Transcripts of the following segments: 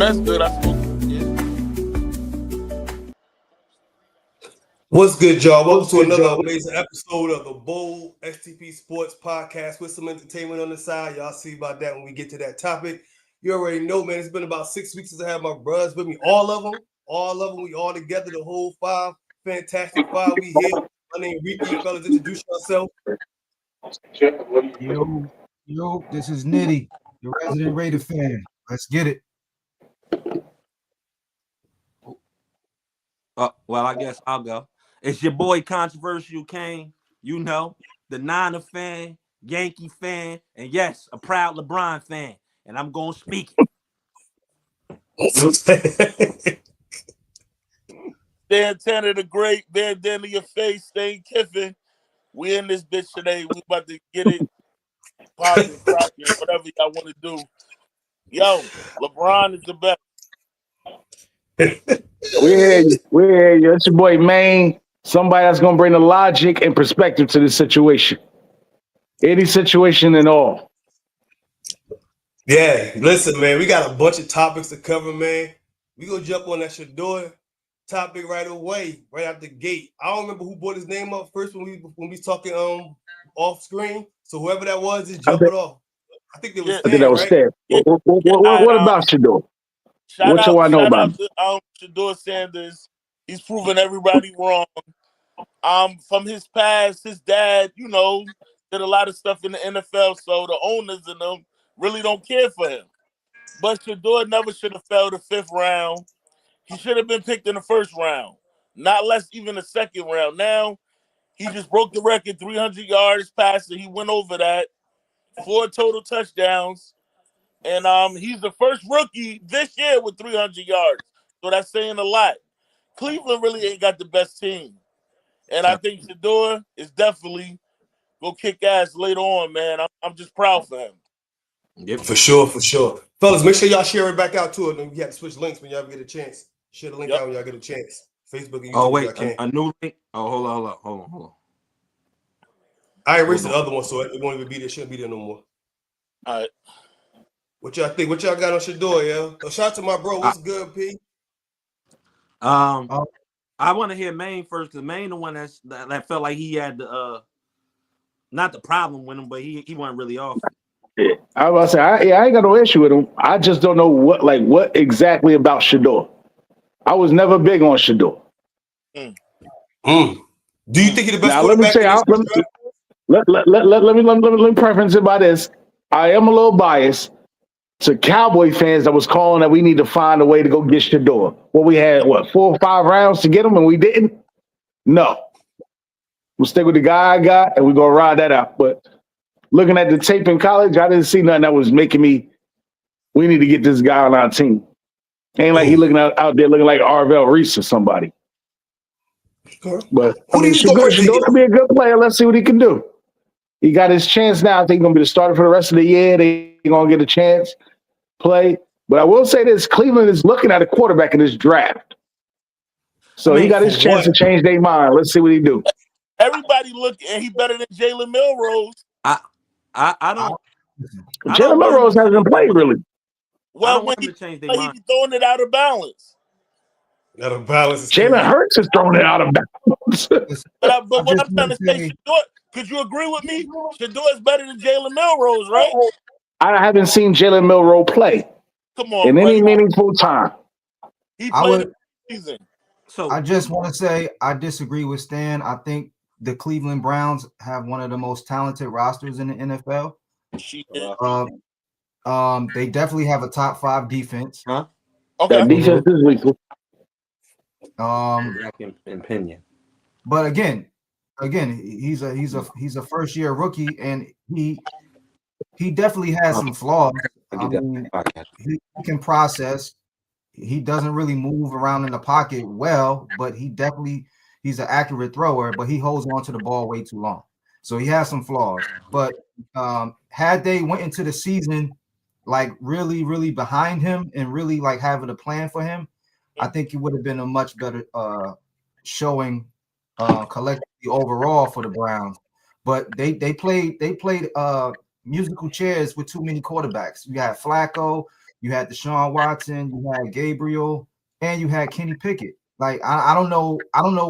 that's good. I spoke. Yeah. What's good, y'all? Welcome to another amazing episode of the Bold STP Sports Podcast with some entertainment on the side. Y'all see about that when we get to that topic. You already know, man. It's been about 6 weeks since I had my brothers with me. All of them. We all together, the whole five. Fantastic five. We here. My name is Ricky. Fellas, introduce yourself. Yo, this is Nitty, the resident Raider fan. Let's get it. Well, I guess I'll go. It's your boy Controversial Kane. You know, the Niner fan, Yankee fan, and yes, a proud LeBron fan. And I'm going to speak it. Dan Tanner the Great, bandana your face, Stain Kiffin. We in this bitch today. We about to get it popping, cracking, whatever y'all want to do. Yo, LeBron is the best. We hear you. It's your boy Maine. Somebody that's gonna bring the logic and perspective to this situation. Any situation and all. Yeah, listen, man. We got a bunch of topics to cover, man. We gonna jump on that Shador topic right away, right out the gate. I don't remember who brought his name up first when we talking off screen. So whoever that was, just jump it off. I think that was Stan, right? What about Shador? What do I know about him? Shador Sanders. He's proven everybody wrong. From his past, his dad, did a lot of stuff in the NFL, so the owners and them really don't care for him. But Shador never should have fell the 5th round. He should have been picked in the 1st round, not less even the 2nd round. Now, he just broke the record, 300 yards passing. He went over that, 4 total touchdowns. And he's the first rookie this year with 300 yards. So that's saying a lot. Cleveland really ain't got the best team. And I think Shador is definitely going to kick ass later on, man. I'm just proud for him. Yep. For sure. Fellas, make sure y'all share it back out to it. And we have to switch links when y'all get a chance. Share the link out when y'all get a chance. Facebook and YouTube. Oh, wait, a new link? Oh, hold on. I erased the other one, so it won't even be there. Shouldn't be there no more. All right. What y'all think? What y'all got on Shador, yo? Shout out to my bro. What's good, P? I want to hear Maine first, because Maine the one that felt like he had the not the problem with him, but he wasn't really off. Yeah, I was about to say, I ain't got no issue with him. I just don't know what exactly about Shador. I was never big on Shador. Do you think he's the best now, quarterback? Let me preference it by this. I am a little biased to Cowboy fans that was calling that we need to find a way to go get Shador. Well, we had 4 or 5 rounds to get him, and we didn't. No, we'll stick with the guy I got, and we're gonna ride that out. But looking at the tape in college, I didn't see nothing that was making me. We need to get this guy on our team. Ain't like he looking out there looking like Arvell Reese or somebody. But Shador could be a good player. Let's see what he can do. He got his chance now. I think he's gonna be the starter for the rest of the year. They're gonna get a chance play. But I will say this: Cleveland is looking at a quarterback in this draft. So he got his chance to change their mind. Let's see what he do. Everybody look, and he better than Jalen Milrose. I don't. Jalen Milrose hasn't played really. Well, when he be throwing it out of balance. Out of balance. Jalen Hurts is throwing it out of balance. but what I'm trying to say, Shador, could you agree with me? Shador is better than Jalen Milrose, right? I haven't seen Jalen Milrose play. Come on, in any meaningful time. He played the season. So I just want to say I disagree with Stan. I think the Cleveland Browns have one of the most talented rosters in the NFL. They definitely have a top 5 defense. Okay. That defense is lethal. Opinion. But again, he's a first year rookie, and he definitely has some flaws. I mean, he can process. He doesn't really move around in the pocket well, but he's an accurate thrower, but he holds on to the ball way too long. So he has some flaws. But had they went into the season like really, really behind him and really like having a plan for him, I think it would have been a much better showing collectively overall for the Browns. But they played musical chairs with too many quarterbacks. You had Flacco, you had Deshaun Watson, you had Gabriel, and you had Kenny Pickett. Like I don't know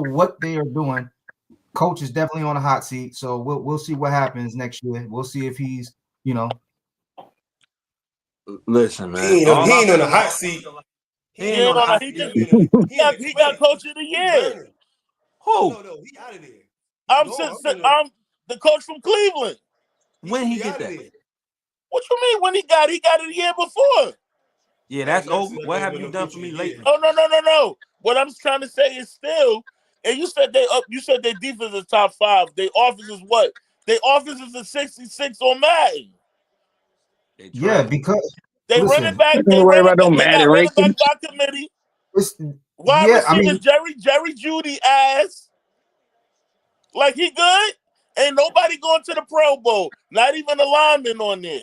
what they are doing. Coach is definitely on a hot seat, so we'll see what happens next year. We'll see if he's, Listen, man. He ain't on the hot seat. He ain't on the hot seat. He got coach of the year. Who? No, he out of there. I'm the coach from Cleveland. When he get that? What you mean when he got it the year before? Yeah, that's over. What have you done for me lately? Oh, no. What I'm trying to say is still, and you said their defense is top 5. Their offense is what? Their offense is a 66 on Madden. Yeah, because they running back. They They got Madden running back rankings. by committee. Wide receiver Jerry Judy ass. Like he good. Ain't nobody going to the Pro Bowl. Not even a lineman on there.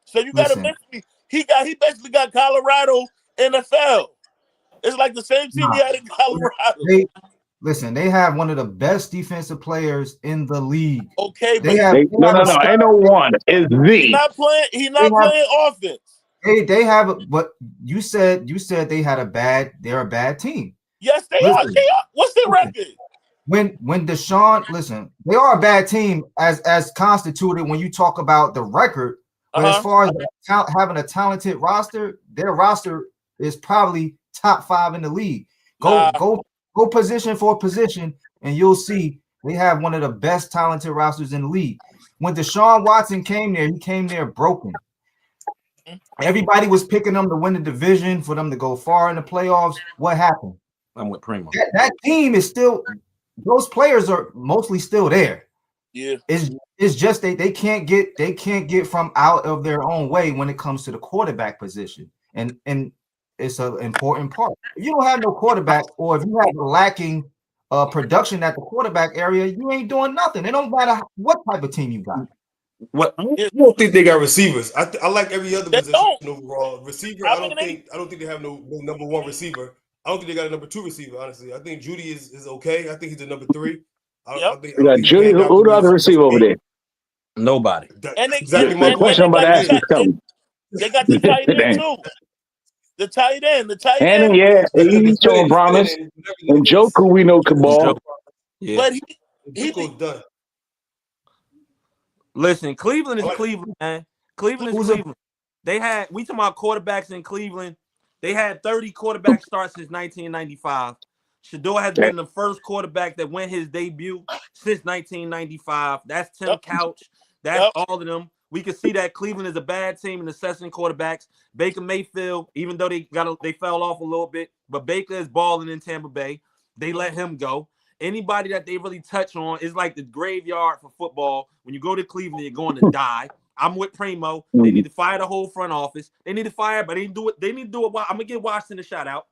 So you got to miss me. He basically got Colorado NFL. It's like the same team we had in Colorado. They have one of the best defensive players in the league. Okay, but no, ain't no one. It's the. He's not playing offense. They have, but you said they had they're a bad team. Yes, they are. What's their record? When Deshaun, listen, they are a bad team as constituted when you talk about the record. But as far as having a talented roster, their roster is probably top 5 in the league. Go position for position, and you'll see they have one of the best talented rosters in the league. When Deshaun Watson came there, he came there broken. Everybody was picking them to win the division, for them to go far in the playoffs. What happened? I'm with Primo. That team is still, those players are mostly still there. Yeah. It's just they can't get from out of their own way when it comes to the quarterback position. And it's an important part. If you don't have no quarterback, or if you have lacking production at the quarterback area, you ain't doing nothing. It don't matter what type of team you got. What I don't think they got receivers. I like every other position overall. Receiver, I don't think they have no number 1 receiver. I don't think they got a number 2 receiver. Honestly, I think Judy is okay. I think he's a number 3. I think Judy. Who the other receiver over there? Nobody. Exactly my question. I'm about to ask you. Tell me. They got the tight end too. The tight end. And yeah, he's showing promise. And Joku, we know can ball. Yeah. But he's done. Listen, Cleveland is Cleveland, man. Cleveland is Cleveland. We talking about quarterbacks in Cleveland. They had 30 quarterback starts since 1995. Shador has been the first quarterback that went his debut since 1995. That's Tim Couch. That's all of them. We can see that Cleveland is a bad team in assessing quarterbacks. Baker Mayfield, even though they fell off a little bit, but Baker is balling in Tampa Bay. They let him go. Anybody that they really touch on is like the graveyard for football. When you go to Cleveland, you're going to die. I'm with Primo. They need to fire the whole front office. They need to fire, but they need to do it. I'm gonna give Washington a shout out.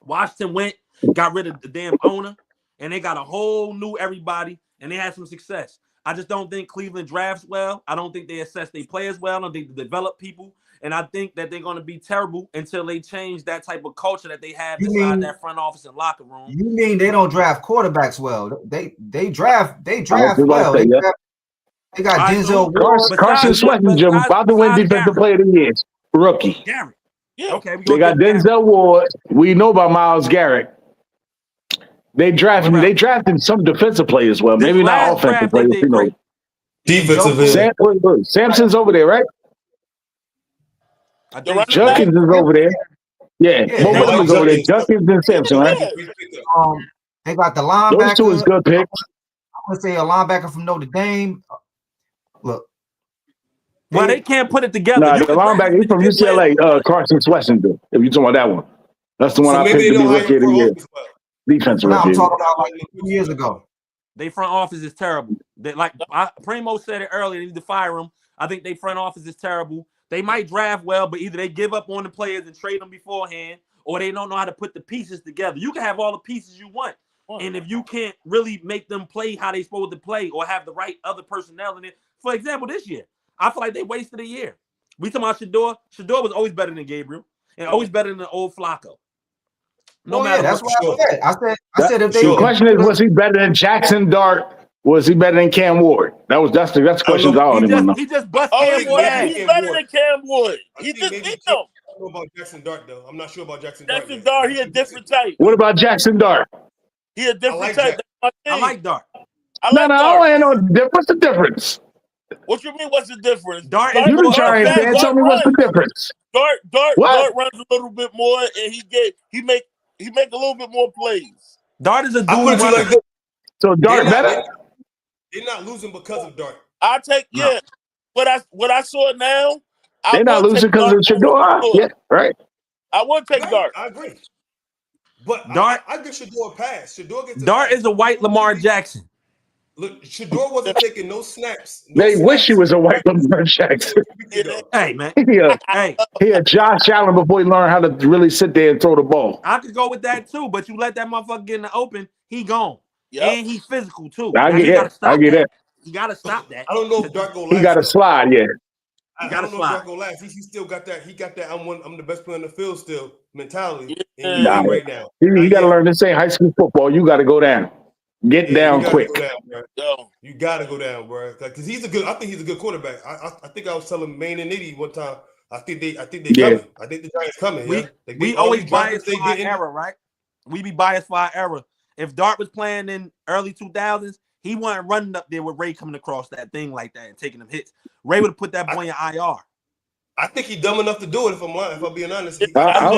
Washington got rid of the damn owner, and they got a whole new everybody, and they had some success. I just don't think Cleveland drafts well. I don't think they assess their players well. I don't think they develop people. And I think that they're going to be terrible until they change that type of culture that they have inside that front office and locker room. You mean they don't draft quarterbacks well? They draft well. They got Denzel Ward. Carson Schwarzenegger about to win Defensive Player of the Year. Rookie. Garrett. Yeah. Okay. They got Denzel Ward. We know about Myles Garrett. They drafted some defensive players well. Maybe not offensive players. You know. Defensive. Samson's over there, right? Junkins is over there. Yeah, both of them is over there. Junkins and Sampson, right? They got the linebacker. Those two is good picks. I'm gonna say a linebacker from Notre Dame. Look. Well, they can't put it together. Nah, the linebacker he's from UCLA, Carson Schwarzenegger. If you're talking about that one. That's the one I picked to be rookie of the year. Defensive rookie. I'm talking about like 2 years ago. They front office is terrible. Primo said it earlier, they need to fire him. I think they front office is terrible. They might draft well, but either they give up on the players and trade them beforehand, or they don't know how to put the pieces together. You can have all the pieces you want, and if you can't really make them play how they're supposed to play or have the right other personnel in it. For example, this year, I feel like they wasted a year. We talking about Shador. Shador was always better than Gabriel and always better than the old Flacco. No matter that's what I said. If they the question is, was he better than Jackson Dart? Was he better than Cam Ward? That's the question. He just bust Cam Ward. He's better than Cam Ward. He just beat him. don't know about Jackson Dart though. I'm not sure about Jackson Dart. Jackson Dart, he a different type. What about Jackson Dart? He a different type. I like Dart. No, I ain't no difference. What's the difference? What you mean? What's the difference? Dart You the Giants fan. Tell me what's the difference. Dart runs a little bit more, and he make a little bit more plays. Dart is a dude. Like this. So Dart better. They're not losing because of Dart. I take what I saw now. They're not losing because of Shador. Yeah, right. I would take Dart. I agree. But Dart, I give Shador a pass. Shador gets Dart is a white Lamar Jackson. Look, Shador wasn't taking no snaps. They wish he was a white Lamar Jackson. Hey, man. He had Josh Allen before he learned how to really sit there and throw the ball. I could go with that too, but you let that motherfucker get in the open, he gone. Yep. And he's physical too. I get that. You gotta stop that. I don't know if Dart go last. He got to slide, yeah. I don't know if Dart go last. He still got that. He got that. I'm the best player on the field still mentality. Right now, he got to learn this ain't high school football. You got to go down. Get down quick. You gotta go down, bro. Because he's a good. I think he's a good quarterback. I think I was telling Maine and Nitty one time. I think they coming. I think the Giants coming. We always biased for our era, right? We be biased for our era. If Dart was playing in early 2000s, he wasn't running up there with Ray coming across that thing like that and taking them hits. Ray would have put that boy in IR. I think he's dumb enough to do it. If I'm being honest, I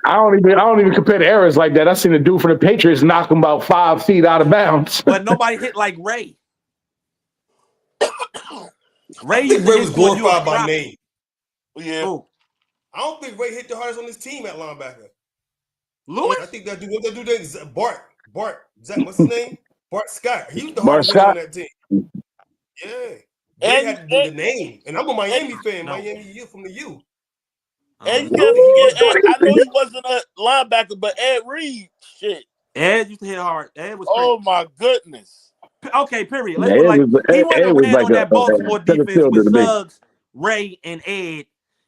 don't even compare the errors like that. I seen the dude for the Patriots knock him about 5 feet out of bounds. But nobody hit like Ray. Ray was glorified by name. Yeah. Ooh. I don't think Ray hit the hardest on his team at linebacker. Lewis? I think that dude. What that dude is Bart. What's his name? Bart Scott. He was the hardest on that team. Yeah. They had the name, and I'm a Miami fan. Miami from the U. And you can't forget Ed. I know he wasn't a linebacker, but Ed Reed, shit. Ed used to hit hard. Ed was crazy. Oh my goodness. Okay, period. Let's put he wouldn't have ran on that Baltimore defense with Suggs, Ray, and Ed,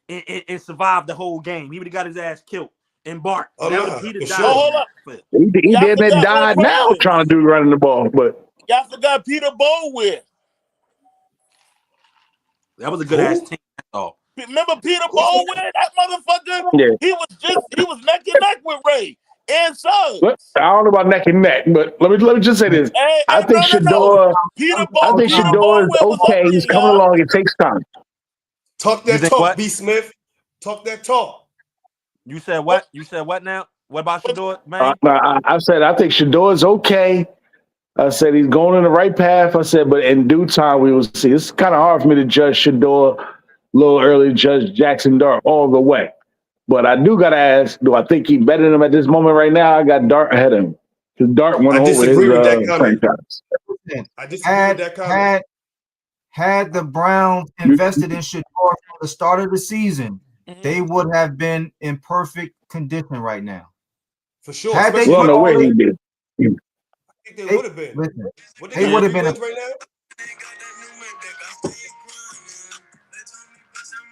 and survived the whole game. He would have got his ass killed. And Bart. He did that died now trying to do running the ball, but y'all forgot Peter Boulware. That was a good ass team. Oh, remember Peter Boulware? That motherfucker. Yeah. He was neck and neck with Ray and Suggs. I don't know about neck and neck, but let me just say this. I think Shador. I think Shador is okay. He's coming along. It takes time. Talk that talk, B. Smith. Talk that talk. You said what? You said what now? What about Shador, man? I said I think Shador is okay. I said he's going in the right path. I said, but in due time we will see. It's kind of hard for me to judge Shador a little early, judge Jackson Dart all the way. But I do got to ask, do I think he's better than him at this moment right now? I got Dart ahead of him. Because Dart went over his franchise. I disagree with that comment. Had the Browns invested in Shador from the start of the season, they would have been in perfect condition right now. For sure. Had they well, no way he did. I think they would have been. Listen, they would have been right now.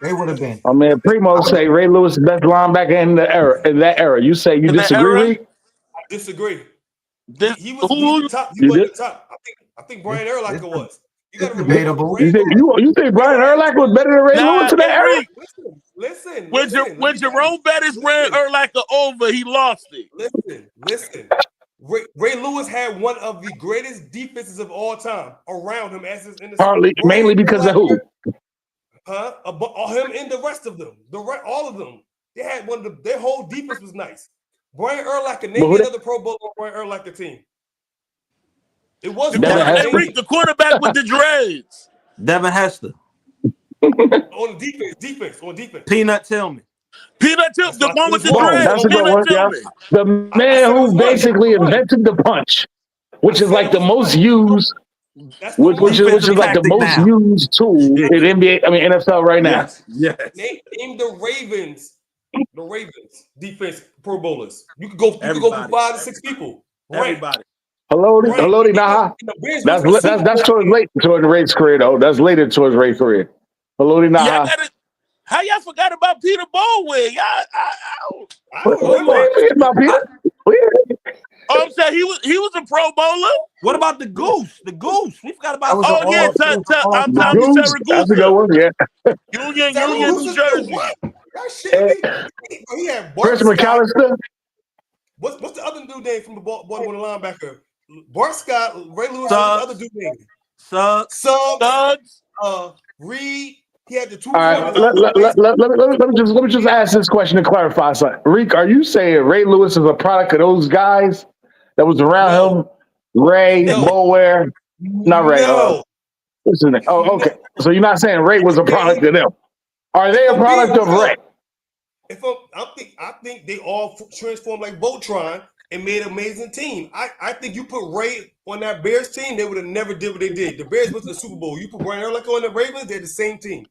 They would have been. I mean, Primo say Ray Lewis the best linebacker in that era. You say you disagree? I disagree. He was the top. He was the top. I think Brian Urlacher was. It's debatable. You think Brian Urlacher was better than Ray Lewis in that era? Listen. When Jerome Bettis ran Urlacher over, he lost it. Listen. Ray Lewis had one of the greatest defenses of all time around him as his partly, mainly because of who? Him and the rest of them. All of them. They had their whole defense was nice. Brian Urlacher, name me another Pro Bowl on Brian Urlacher team. It wasn't the quarterback with the dreads. Devin Hester. On defense. Peanut Tillman. The one with the dreads. That's a good one, yeah. The man who basically invented the punch, which is like the most used, which is like the most used tool in NFL right now. Yes. Name the Ravens. The Ravens defense Pro Bowlers. You could go from 5 to 6 people. Everybody. Haloti Naha. That's towards late towards Ray's career though. That's later towards Ray's career. Haloti Naha. How y'all forgot about Peter Boulware? I'm saying he was a Pro Bowler. What about the Goose? The Goose. We forgot about. I'm Tommy Saragusa. That's a good one. Yeah. Union, New Jersey. That shit. He had Bart Chris Scott. McAllister. What's the other dude name from the Baltimore linebacker? Bart Scott, Ray Lewis. What's the other dude name? Suggs. Reed. He had the two. All right, let me just ask this question to clarify something. Reek, are you saying Ray Lewis is a product of those guys that was around him? Ray, Bower, not Ray. What's his name? Oh, okay. So you're not saying Ray was a product of them? Are they a product of Ray? I think they all transformed like Voltron and made an amazing team. I think you put Ray on that Bears team, they would have never did what they did. The Bears went to the Super Bowl. You put Brian Urlacher on the Ravens, they're the same team.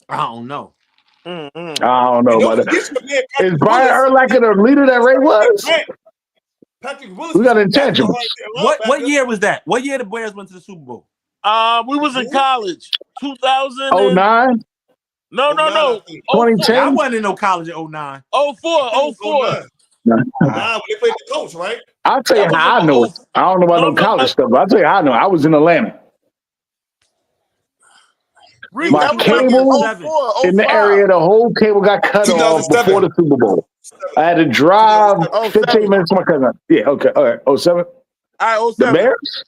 I don't know. I don't know about that. Is Brian Urlacher the leader that Ray was? Patrick Willis. We got intangibles. What year was that? What year the Bears went to the Super Bowl? We was in college. 2000. 09? No. 2010? I wasn't in no college in 09. 04. Nah, when they played the coach, right? I'll tell you how I know it. I don't know about no college stuff, but I'll tell you how I know. I was in Atlanta. My cable in the area, the whole cable got cut off before the Super Bowl. I had to drive 15 minutes to my cousin. Yeah, okay. All right. 07? All right, 07. The Bears?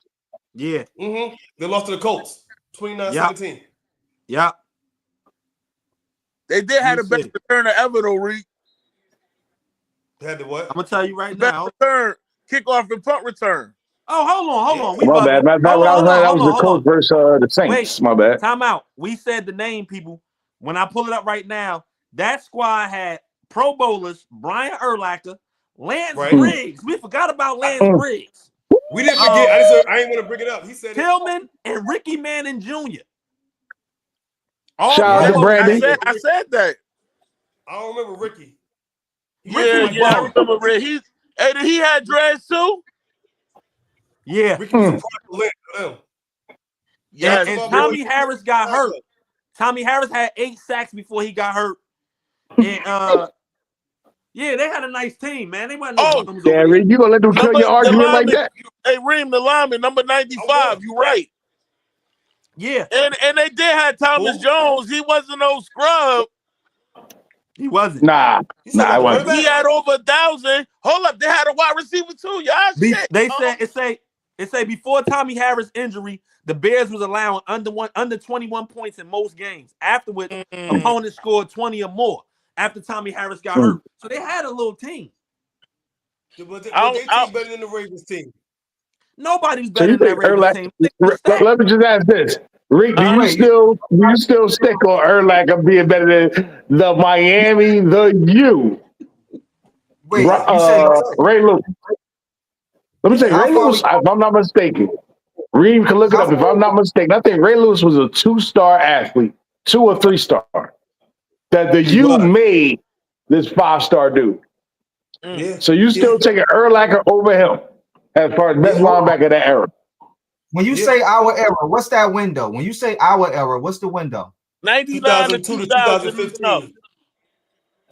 Yeah. Mm-hmm. They lost to the Colts. 29-17. Yeah. They did have the best returner ever, though, Reed. They had the what? I'm going to tell you right best now. Return, kickoff and punt return. Oh, hold on. My bad. Matter of fact, I was the coach versus the Saints. My bad. Time out. We said the name, people. When I pull it up right now, that squad had Pro Bowlers, Brian Urlacher, Lance Briggs. We forgot about Lance Briggs. We didn't forget. I didn't want to bring it up. He said Tillman and Ricky Manning Jr. Shout out to Brandon. I said that. I don't remember Ricky. Yeah, I remember Ricky. Did he had dreads too? Yeah. Ricky was a product. Yeah, and Tommy Harris got hurt. Tommy Harris had 8 sacks before he got hurt. And yeah, they had a nice team, man. They wasn't no bums over there. You gonna let them kill your argument like that? Hey, Reem, the lineman, number 95. You right. Yeah. And they did have Thomas Jones. He wasn't no scrub. He wasn't. Nah, I wasn't. He had over 1,000. Hold up, they had a wide receiver too. Y'all They say before Tommy Harris' injury, the Bears was allowing under 21 points in most games. Afterwards, opponents scored 20 or more after Tommy Harris got hurt. So they had a little team. But their team better than the Ravens team. Nobody was better than that Ravens team. Let me just ask this. Rick, do you still stick on Urlacher being better than the Miami, the U? Wait, Ray Lewis. Let me say, Ray Lewis, if I'm not mistaken, Reem can look it up. If I'm not mistaken, I think Ray Lewis was a 2-star athlete, 2 or 3-star. That the U made this 5-star dude. So you still taking Urlacher over him as far as best linebacker of that era. When you say our era, what's that window? When you say our era, what's the window? 99 to 2015.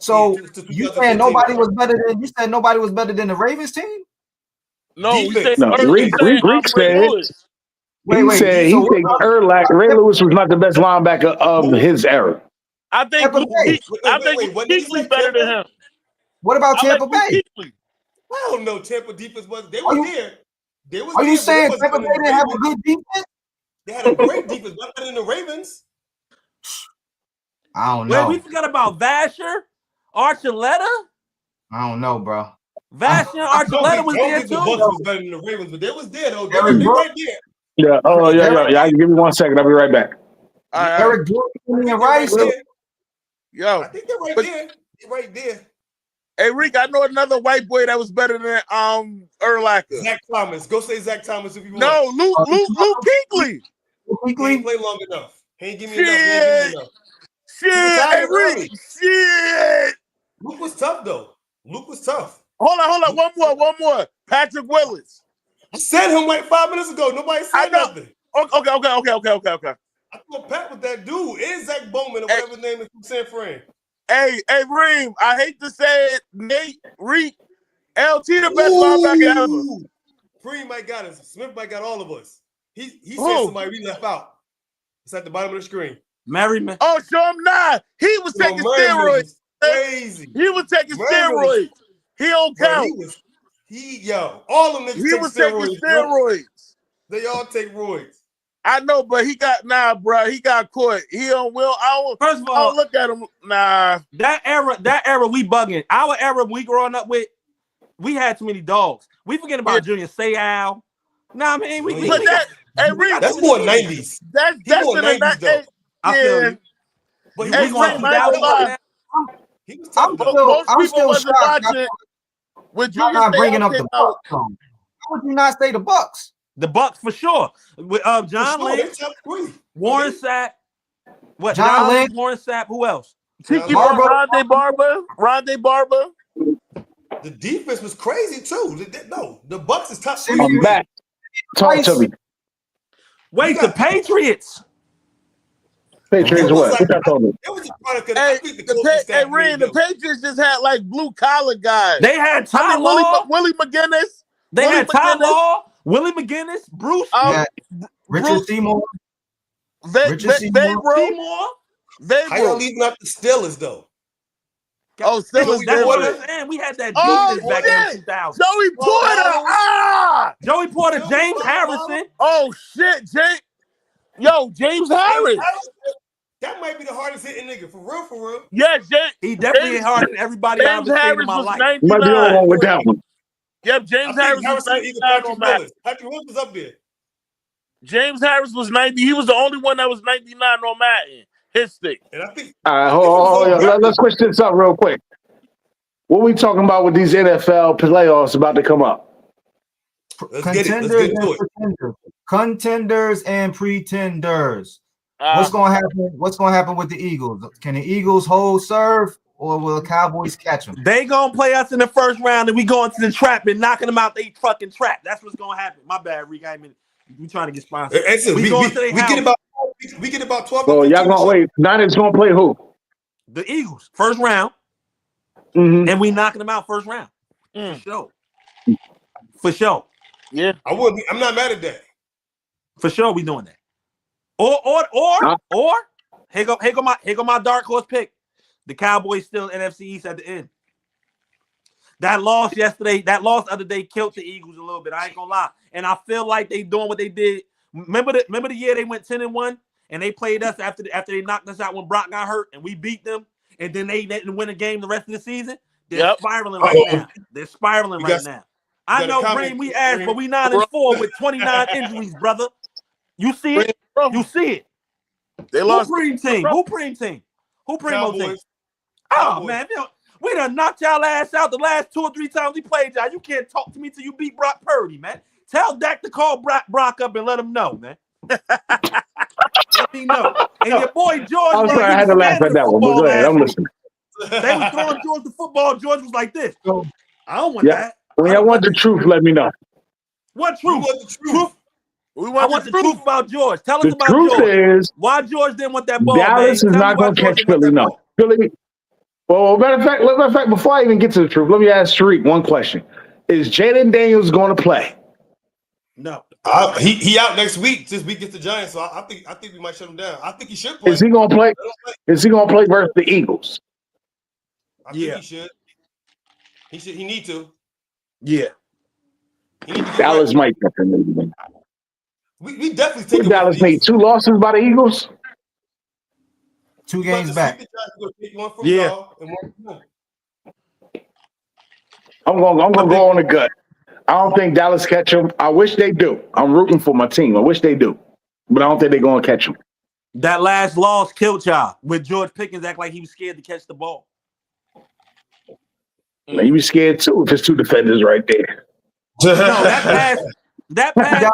So you saying nobody was better than the Ravens team? No, we said Reek said he thinks Ray Lewis was not the best linebacker of his era. I think Kuechly's better than him. What about Tampa Bay? I don't know. Tampa defense was they were there. Are you saying Tampa Bay didn't have a good defense? They had a great defense, better than the Ravens. I don't know. Wait, we forgot about Vasher, Archuleta. I don't know, bro. Vasher and Archuleta was there too. The Bucs was better than the Ravens, but they was there though. They right there. Yeah. Oh yeah. Give me 1 second. I'll be right back. Eric Gordon and Rice. Yo, I think they're right there. They're right there. Hey, Rick, I know another white boy that was better than Urlacher. Zach Thomas. Go say Zach Thomas if you want. No, Luke Kuechly. He ain't play long enough. He ain't give me enough. Shit, hey, Rick. Shit. Luke was tough though. Luke was tough. Hold on. One more. Patrick Willis. I said him like 5 minutes ago. Nobody said nothing. Okay. I thought Pat was that dude. And Zach Bowman or whatever his name is from San Fran. Hey, Reem, I hate to say it, Nate, Reek, LT the best linebacker ever. Reem might got us. Smith might got all of us. He said somebody we left out. It's at the bottom of the screen. Merriman. Oh, show him nah. He was taking steroids. Crazy. He was taking Merriman steroids. He don't count. All them niggas He take was taking steroids. Bro. steroids. They all take roids. I know, but he got bro. He got caught. He don't will. First of I all, don't look at him. Nah. That era, we bugging. Our era, we growing up with, we had too many dogs. We forget about Junior Seau. Nah, I mean, that's more 90s. That's in the 90s though. I feel you. But we going to that. Most people wasn't watching with Junior not bringing Seau up the Bucks. How would you not say the Bucks? The Bucks for sure. With John Lynch, Warren Sapp. What? John Lynch, Warren Sapp. Who else? Tiki Barber. Rondé Barber. The defense was crazy too. No, the Bucks is top 3. I'm back. Talk to me. Wait, the Patriots. Patriots what? What that told me? It was a product of the Patriots just had like blue collar guys. They had Ty Law, Willie McGinnis. They had Ty Law, Willie McGinnis, Bruce, Richard Seymour. Seymour. How y'all leaving out the Steelers though? Oh, Steelers. That's what I'm saying. We had that defense back in 2000. Joey Porter. Joey Porter, James Harrison. Oh shit, James Harris. That might be the hardest hitting nigga for real. Yeah, he definitely hit harder than everybody I've ever seen in my life. 99. Might be on with that one. Yep, James Harris was 99 on Madden. Patrick Willis was up there. James Harris was 90. He was the only one that was 99 on Madden. His stick. And I think. All right, hold on. Let's switch this up real quick. What we talking about with these NFL playoffs about to come up? Contenders and pretenders. What's gonna happen? What's gonna happen with the Eagles? Can the Eagles hold serve, or will the Cowboys catch them? They gonna play us in the first round, and we go into the trap and knocking them out. They fucking trap. That's what's gonna happen. My bad, Rick. We trying to get sponsored. We get about 12. Oh, y'all gonna wait? Niners gonna play who? The Eagles first round, and we knocking them out first round. For sure. Yeah, I'm not mad at that. For sure, we doing that. Or here go my dark horse pick. The Cowboys still NFC East at the end. That loss yesterday, that loss the other day killed the Eagles a little bit. I ain't gonna lie, and I feel like they doing what they did. Remember the year they went 10-1 and they played us after they knocked us out when Brock got hurt and we beat them, and then they didn't win a game the rest of the season. They're spiraling right now. They're spiraling right now. I know, Brain, we asked, but we 9-4 with 29 injuries, brother. You see it? You see it? They lost. Who Preem team? Who Primo team? Oh, man. We done knocked y'all ass out the last 2 or 3 times we played y'all. You can't talk to me till you beat Brock Purdy, man. Tell Dak to call Brock up and let him know, man. Let me know. And your boy George. I'm sorry, I had to laugh at that one, but go ahead. I'm listening. They were throwing George the football. George was like this. I don't want that. When y'all want the truth, let me know. What truth? I want the truth about George. Tell us The about truth George. is, Why George didn't want that ball, Dallas man. is not going to catch Philly. No. Philly. Well, matter of fact, before I even get to the truth, let me ask Street one question: is Jaden Daniels going to play? No. He out next week. This week gets the Giants, so I think we might shut him down. I think he should play. Is he going to play? Is he going to play versus the Eagles? I think he should. He need to. Yeah. Dallas might catch him. We definitely take Dallas made 2 losses by the Eagles. 2 games back. Yeah. I'm gonna go on the gut. I don't think Dallas catch him. I wish they do. I'm rooting for my team. I wish they do, but I don't think they're gonna catch him. That last loss killed y'all with George Pickens act like he was scared to catch the ball. Now, you be scared too if it's 2 defenders right there. No, that pass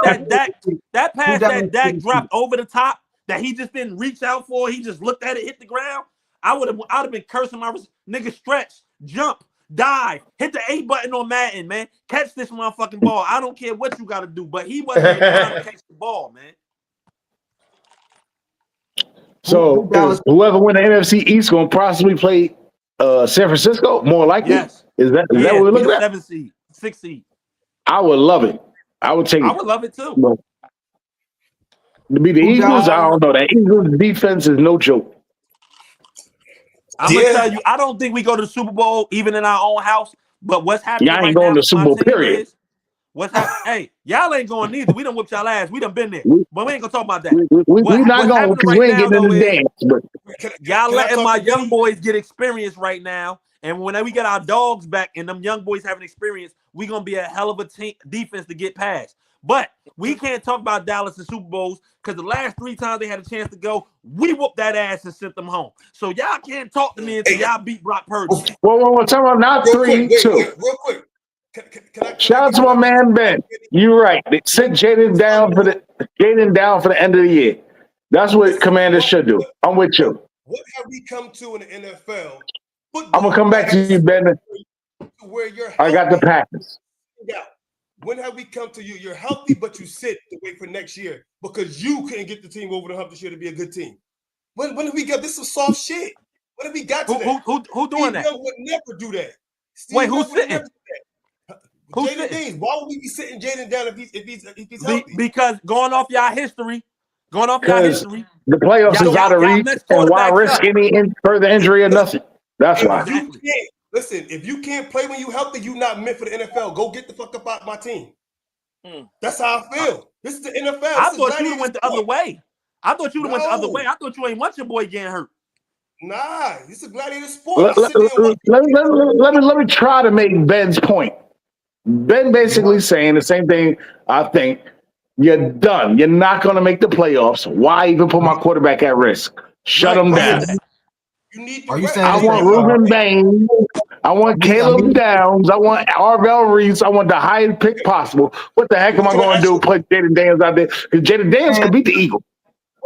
that Dak dropped over the top that he just didn't reach out for. He just looked at it, hit the ground. I'd have been cursing my nigga. Stretch, jump, dive, hit the A button on Madden, man. Catch this motherfucking ball. I don't care what you got to do, but he wasn't trying to catch the ball, man. So whoever win the NFC East gonna possibly play San Francisco, more likely. Yes. Is that what we're looking at? 7 seed, 6 seed. I would love it. I would take it. I would love it too. To be the Eagles, I don't know. That Eagles defense is no joke. I'm gonna tell you, I don't think we go to the Super Bowl even in our own house. But what's happening Y'all ain't right going now to for Super my Bowl, team period. is hey, y'all ain't going neither. We done whipped y'all ass. We done been there, but we ain't gonna talk about that. We not What's going happening because right we ain't now getting in though the is dance. But y'all can I letting talk my to young Benny? boys get experience right now. And when we get our dogs back and them young boys having experience, we gonna be a hell of a team defense to get past. But we can't talk about Dallas and Super Bowls because the last 3 times they had a chance to go, we whooped that ass and sent them home. So y'all can't talk to me until y'all beat Brock Purdy. Well, tell me not Real 3, quick, 2. wait, real quick. Can Shout I out get to my one? man Ben. You're right. They sit Jaden down for the end of the year. That's what Commanders should do. I'm with you. What have we come to in the NFL football? I'm gonna come back to you, Ben. Where you're healthy. I got the Packers. Yeah. When have we come to you? You're healthy, but you sit to wait for next year because you couldn't get the team over the hump this year to be a good team. When have we got this? Is soft shit. When have we got to that? Who doing that? Steve Young would never do that. Wait, who's sitting? Who's Jaden sitting? Daniels. Why would we be sitting Jaden down if he's healthy? Because going off y'all history, Because the playoffs y'all is out of reach, messed and why quarterbacks risk up. any further injury or nothing? That's why. Exactly. If you can't play when you healthy, you're not meant for the NFL. Go get the fuck up out my team. That's how I feel. This is the NFL. I thought you went the other way. I thought you went the other No. way. I thought you ain't want your boy getting hurt. Nah, this is a gladiator sport. Let me try to make Ben's point. Ben basically saying the same thing. I think you're done. You're not going to make the playoffs. Why even put my quarterback at risk? Shut him down. You need Are you saying I want Ruben Bain. I want Caleb Downs. I want Arvell Reese. I want the highest pick possible. What the heck am I going to do? Put Jaden Daniels out there? Because Jaden Daniels could beat the Eagle.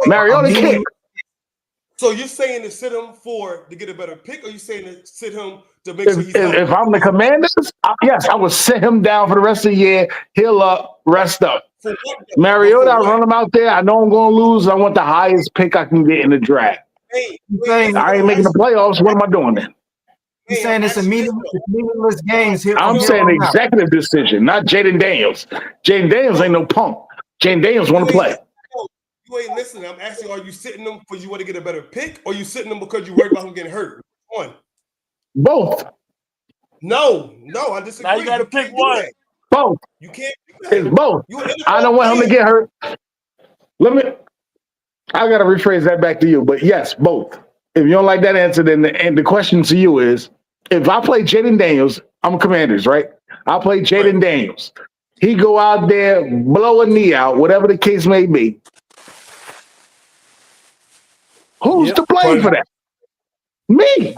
Mariota can't. So you're saying to sit him to get a better pick, or you saying to sit him to make sure he's healthy? If I'm the Commanders, yes, I would sit him down for the rest of the year, heal up, rest up. Mariota, I run him out there. I know I'm going to lose. I want the highest pick I can get in the draft. I ain't making the playoffs. What am I doing then? You're saying it's a meaningless games here. I'm saying executive decision, not Jaden Daniels. Jaden Daniels ain't no punk. Jaden Daniels want to play. You ain't listening. I'm asking, are you sitting them because you want to get a better pick, or you sitting them because you worried about him getting hurt? One. Both. No, I disagree. Now you got to pick one. Both. You can't do that. It's both. I don't want him to get hurt. I got to rephrase that back to you, but yes, both. If you don't like that answer, then the question to you is, if I play Jaden Daniels, I'm Commanders, right? I play Jaden Daniels. He go out there, blow a knee out, whatever the case may be. Who's to blame for that? Me.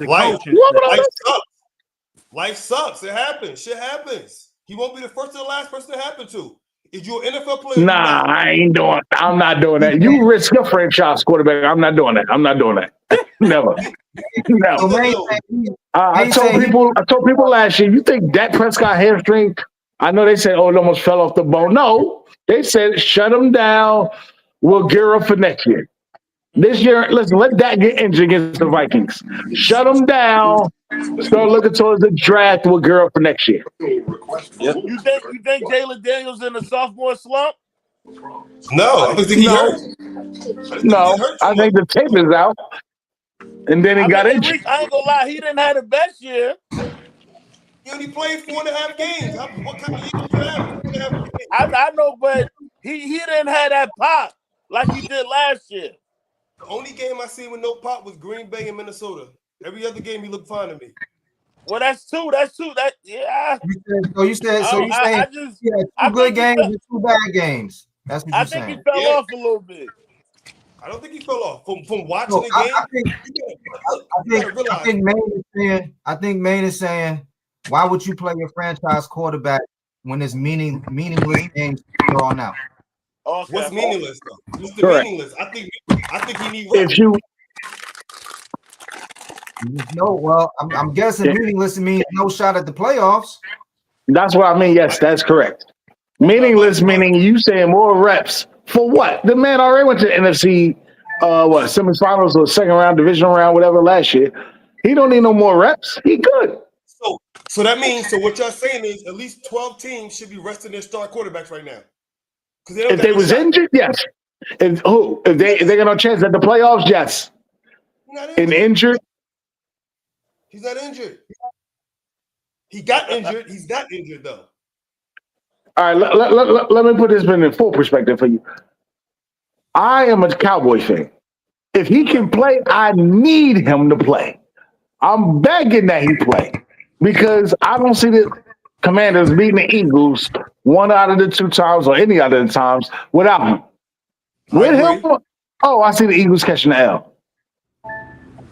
Life sucks. It happens. Shit happens. He won't be the first or the last person to happen to. If you're an NFL player, nah, I'm not doing that. You risk your franchise quarterback. I'm not doing that. Never. I told people last year, you think Dak Prescott hamstring? I know they said, it almost fell off the bone. No, they said, shut him down. We'll gear up for next year. This year, listen, let Dak get injured against the Vikings. Shut him down. Start looking towards the draft. We'll gear up for next year. Yep. You think Jalen Daniels in a sophomore slump? No, I think he hurt. I think the tape is out. And then he got injured. I ain't gonna lie, he didn't have the best year. He only played 4.5 games. What kind of year did you have? 4.5 games. I know, but he didn't have that pop like he did last year. The only game I seen with no pop was Green Bay and Minnesota. Every other game he looked fine to me. Well, that's two. That yeah. You said two good games and 2 bad games. That's what you're saying. I think he fell off a little bit. I don't think he fell off from watching the game. I think Maine is saying, why would you play your franchise quarterback when it's meaningless games here on out? Okay. What's meaningless though? What's the meaningless? I think he needs reps. I'm guessing meaningless means no shot at the playoffs. That's what I mean. Yes, that's correct. Meaningless meaning you saying more reps for what? The man already went to the NFC semifinals or second round, divisional round, whatever last year. He don't need no more reps. He good. So that means what y'all saying is at least 12 teams should be resting their star quarterbacks right now. If they was injured, yes. If they got no chance at the playoffs, yes. And injured. He's not injured. He got injured. He's not injured though. All right, let me put this in full perspective for you. I am a Cowboy fan. If he can play, I need him to play. I'm begging that he play because I don't see the Commanders beating the Eagles one out of the 2 times or any other times without him. With him, I see the Eagles catching the L.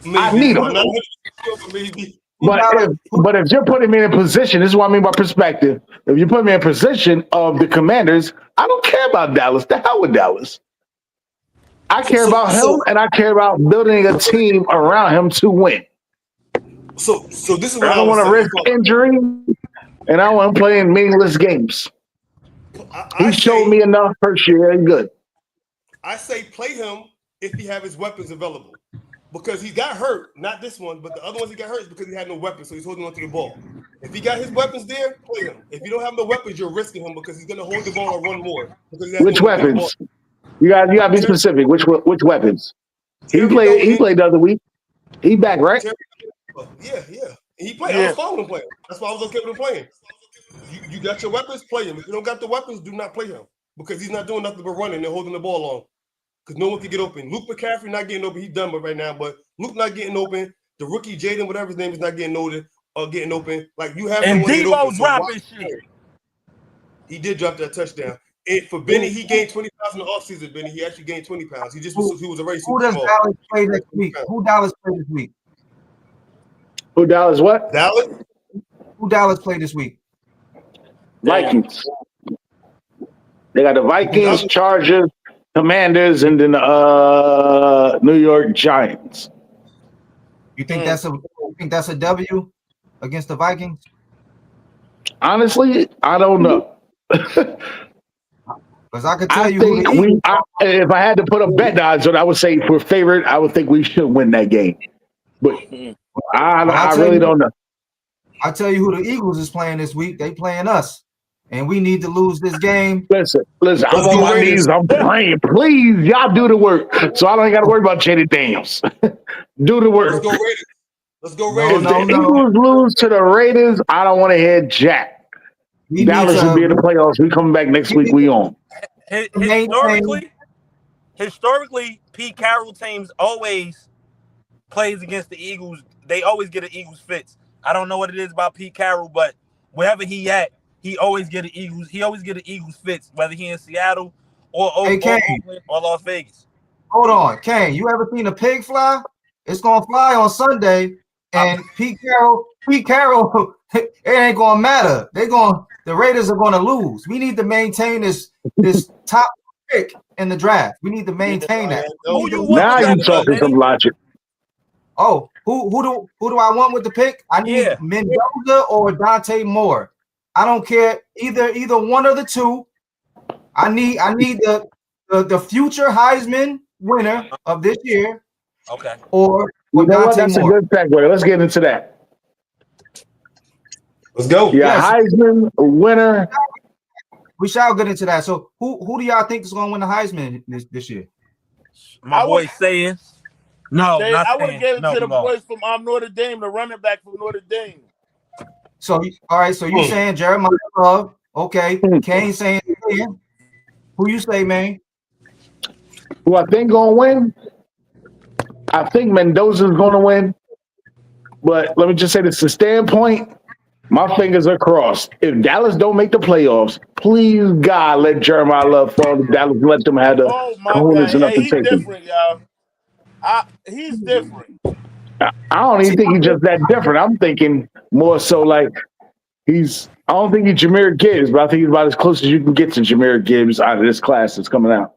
Maybe. I need him. But if you're putting me in a position, this is what I mean by perspective. If you put me in a position of the Commanders, I don't care about Dallas. The hell with Dallas. I care about him, and I care about building a team around him to win. So this is what I don't want to risk injury, and I don't want him playing meaningless games. He showed me enough first year and good. I say play him if he have his weapons available. Because he got hurt, not this one, but the other ones he got hurt is because he had no weapons, so he's holding on to the ball. If he got his weapons there, play him. If you don't have no weapons, you're risking him because he's going to hold the ball or run more. Which weapons? You got to be specific. Which weapons? He played the other week. He back, right? Yeah. He played. I was following him playing. That's why I was okay with him playing. You got your weapons, play him. If you don't got the weapons, do not play him because he's not doing nothing but running and holding the ball on. Because no one can get open. Luke McCaffrey not getting open. He's done right now, but Luke not getting open. The rookie Jaden, whatever his name is, not getting open. Like you have and to get open. dropping shit. He did drop that touchdown. And for Benny, he gained 20 pounds in the offseason. Benny, he actually gained 20 pounds. He was a race. Who does Dallas play next week? Who Dallas play this week? Who Dallas what? Dallas? Who Dallas play this week? Vikings. They got the Vikings, Chargers, Commanders, and then New York Giants. You think that's a W against the Vikings? Honestly, I don't know. Because I could tell you if I had to put a bet odds on, I would say for favorite, I would think we should win that game. But I really don't know. I'll tell you who the Eagles is playing this week. They playing us. And we need to lose this game. Listen, I'm on my knees. I'm praying. Please, y'all do the work. So I don't got to worry about Jaden Daniels. Do the work. Let's go Raiders. If the Eagles lose to the Raiders, I don't want to hear Jack. Dallas will be in the playoffs. We coming back next week. We on. Historically, Pete Carroll teams always plays against the Eagles. They always get an Eagles fits. I don't know what it is about Pete Carroll, but wherever he at, he always get an Eagles. He always get an Eagles fits, whether he in Seattle or Oakland or Las Vegas. Hold on, Kane. You ever seen a pig fly? It's gonna fly on Sunday, and Pete Carroll, it ain't gonna matter. The Raiders are gonna lose. We need to maintain this top pick in the draft. We need to maintain that. Now you're talking some logic. Oh, who do I want with the pick? I need Mendoza or Dante Moore. I don't care either one of the two. I need the future Heisman winner of this year. Okay. Or That's Moore. A good segue. Let's get into that. Let's go. Yeah, yes. Heisman winner. We shall get into that. So who do y'all think is going to win the Heisman this year? My boy saying. No, I would have given it to the boys from Notre Dame, the running back from Notre Dame. So all right, so you saying Jeremiah Love? Okay, Kane saying who you say, man? Who I think gonna win? I think Mendoza's gonna win. But let me just say this: the standpoint, my fingers are crossed. If Dallas don't make the playoffs, please God let Jeremiah Love fall to Dallas. Let them have the cojones enough to take him. Y'all. He's different. I don't even think he's just that different. I'm thinking more so like I don't think he's Jahmyr Gibbs, but I think he's about as close as you can get to Jahmyr Gibbs out of this class that's coming out.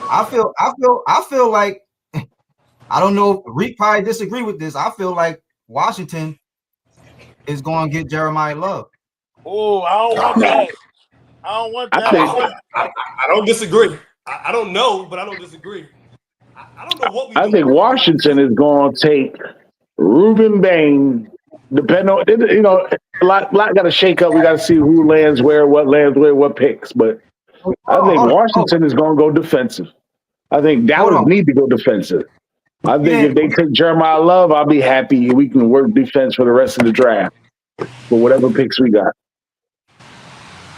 I feel like I don't know if Reek probably disagree with this. I feel like Washington is going to get Jeremiah Love. Oh, I don't want that. I don't disagree. I don't know, but I don't disagree. I don't know what I think Washington is going to take Ruben Bain. Depending on, a lot got to shake up. We got to see who lands where, what lands where, what picks. But I think Washington is going to go defensive. I think Dallas need to go defensive. I think if they took Jeremiah Love, I'll be happy. We can work defense for the rest of the draft for whatever picks we got.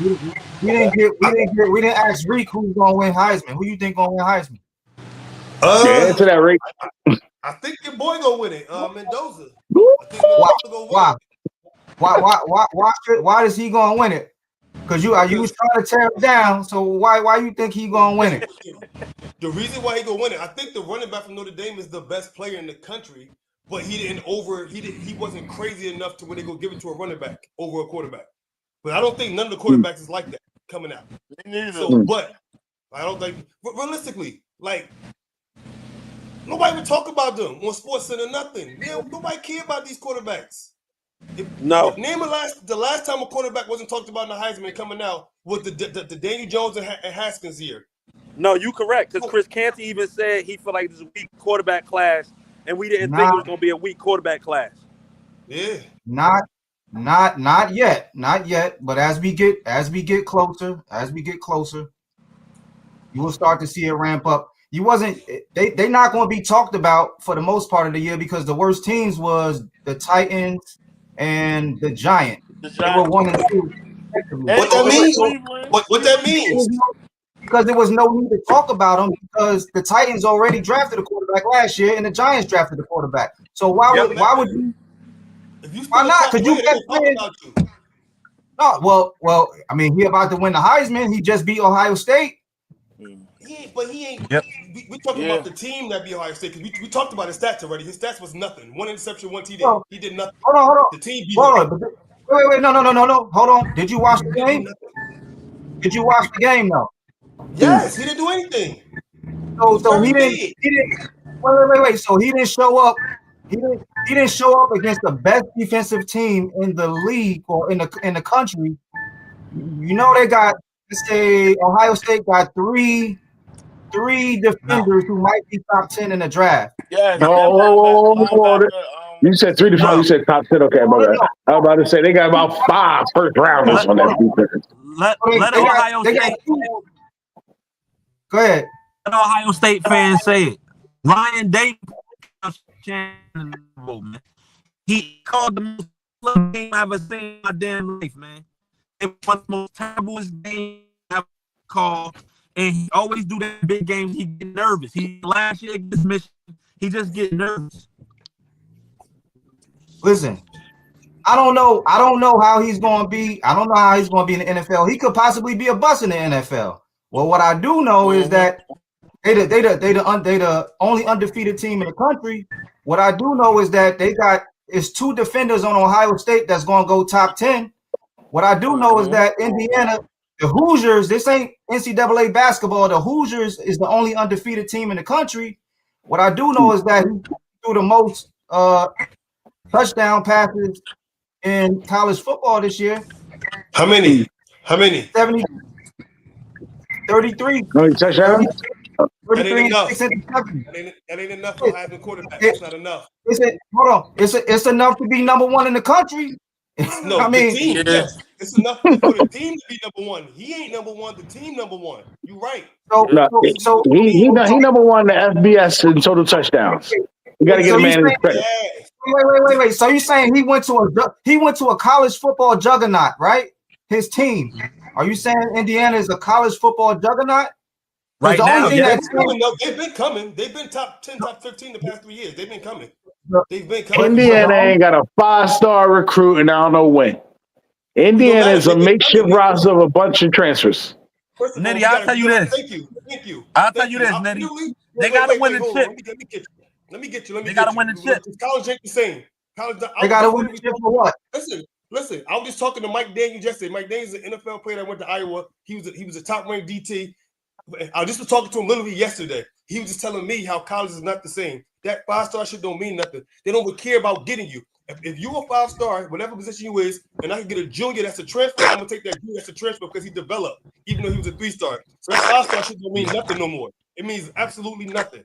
We didn't ask Reek who's gonna win Heisman. Who you think gonna win Heisman? Answer that, Rick. I think your boy gonna win it. Mendoza. Why is he gonna win it? Because you was trying to tear him down. So why you think he gonna win it? The reason why he gonna win it, I think the running back from Notre Dame is the best player in the country, but he wasn't crazy enough to where they go give it to a running back over a quarterback. But I don't think none of the quarterbacks is like that coming out. So, but I don't think realistically, like nobody would talk about them on SportsCenter. Nothing. Nobody care about these quarterbacks. Name the last time a quarterback wasn't talked about in the Heisman coming out was the Daniel Jones and Haskins year. No, you correct. Because Chris Canty even said he felt like this was a weak quarterback class, and we didn't think it was going to be a weak quarterback class. Yeah. Not yet. But as we get closer, you will start to see it ramp up. They're not going to be talked about for the most part of the year because the worst teams was the Titans and the Giants. They were 1 and 2. What that means? What that means? Because there was no need to talk about them because the Titans already drafted a quarterback last year and the Giants drafted a quarterback. So why would you? Why not? Because you kept playing. No, well, I mean, he about to win the Heisman. He just beat Ohio State. But he ain't. Yep. We talking about the team that beat Ohio State because we talked about his stats already. His stats was nothing. 1 interception, 1 TD. He did nothing. Hold on. The team beat him. Wait, no. Hold on. Did you watch the game? Did you watch the game though? Yes, he didn't do anything. So he didn't. Wait. So he didn't show up. He didn't show up against the best defensive team in the league or in the country. You know they got, let's say Ohio State got three defenders who might be top 10 in the draft. Yes. You said 3 to 5. You said top 10. Okay, my bad. I was about to say they got about 5 first rounders on that defense. Let Ohio State. Go ahead. Let Ohio State fans say it. Ryan Day, he called the most game I've ever seen in my damn life, man. It was one of the most terrible games I've ever called. And he always do that big games. He get nervous. Last year against Michigan, he just get nervous. Listen, I don't know how he's going to be. I don't know how he's going to be in the NFL. He could possibly be a bust in the NFL. Well, what I do know is that they the only undefeated team in the country. What I do know is that it's 2 defenders on Ohio State that's going to go top 10. What I do know is that Indiana, the Hoosiers, this ain't NCAA basketball. The Hoosiers is the only undefeated team in the country. What I do know is that he threw the most touchdown passes in college football this year. How many? 70, 33. Touchdowns? That ain't enough. That ain't enough for having quarterback. That's not enough. Hold on. It's enough to be number 1 in the country. No, I mean, the team, yes. It's enough for the team to be number 1. He ain't number 1. The team number 1. You're right. So he number 1 in the FBS in total touchdowns. You got to get a man his credit. Wait. So you saying he went to a college football juggernaut, right? His team. Are you saying Indiana is a college football juggernaut? Right now, they've been coming. They've been top 10, top 15 the past 3 years. They've been coming. Indiana ain't got a 5-star recruit, and I don't know when. Indiana is a makeshift roster of a bunch of transfers. Nitty, I'll tell you this. Thank you. I'll tell you this, Nitty. They got to win the chip. Let me get you. They got to win the chip. College ain't the same. They got to win the chip for what? Listen. I was just talking to Mike Daniels yesterday. Mike Daniels is an NFL player that went to Iowa. He was a top-ranked DT. I just was talking to him literally yesterday. He was just telling me how college is not the same. That 5-star shit don't mean nothing. They don't care about getting you. If you're a 5-star, whatever position you is, and I can get a junior that's a transfer, I'm gonna take that junior that's a transfer because he developed, even though he was a 3-star. So that 5-star shit don't mean nothing no more. It means absolutely nothing.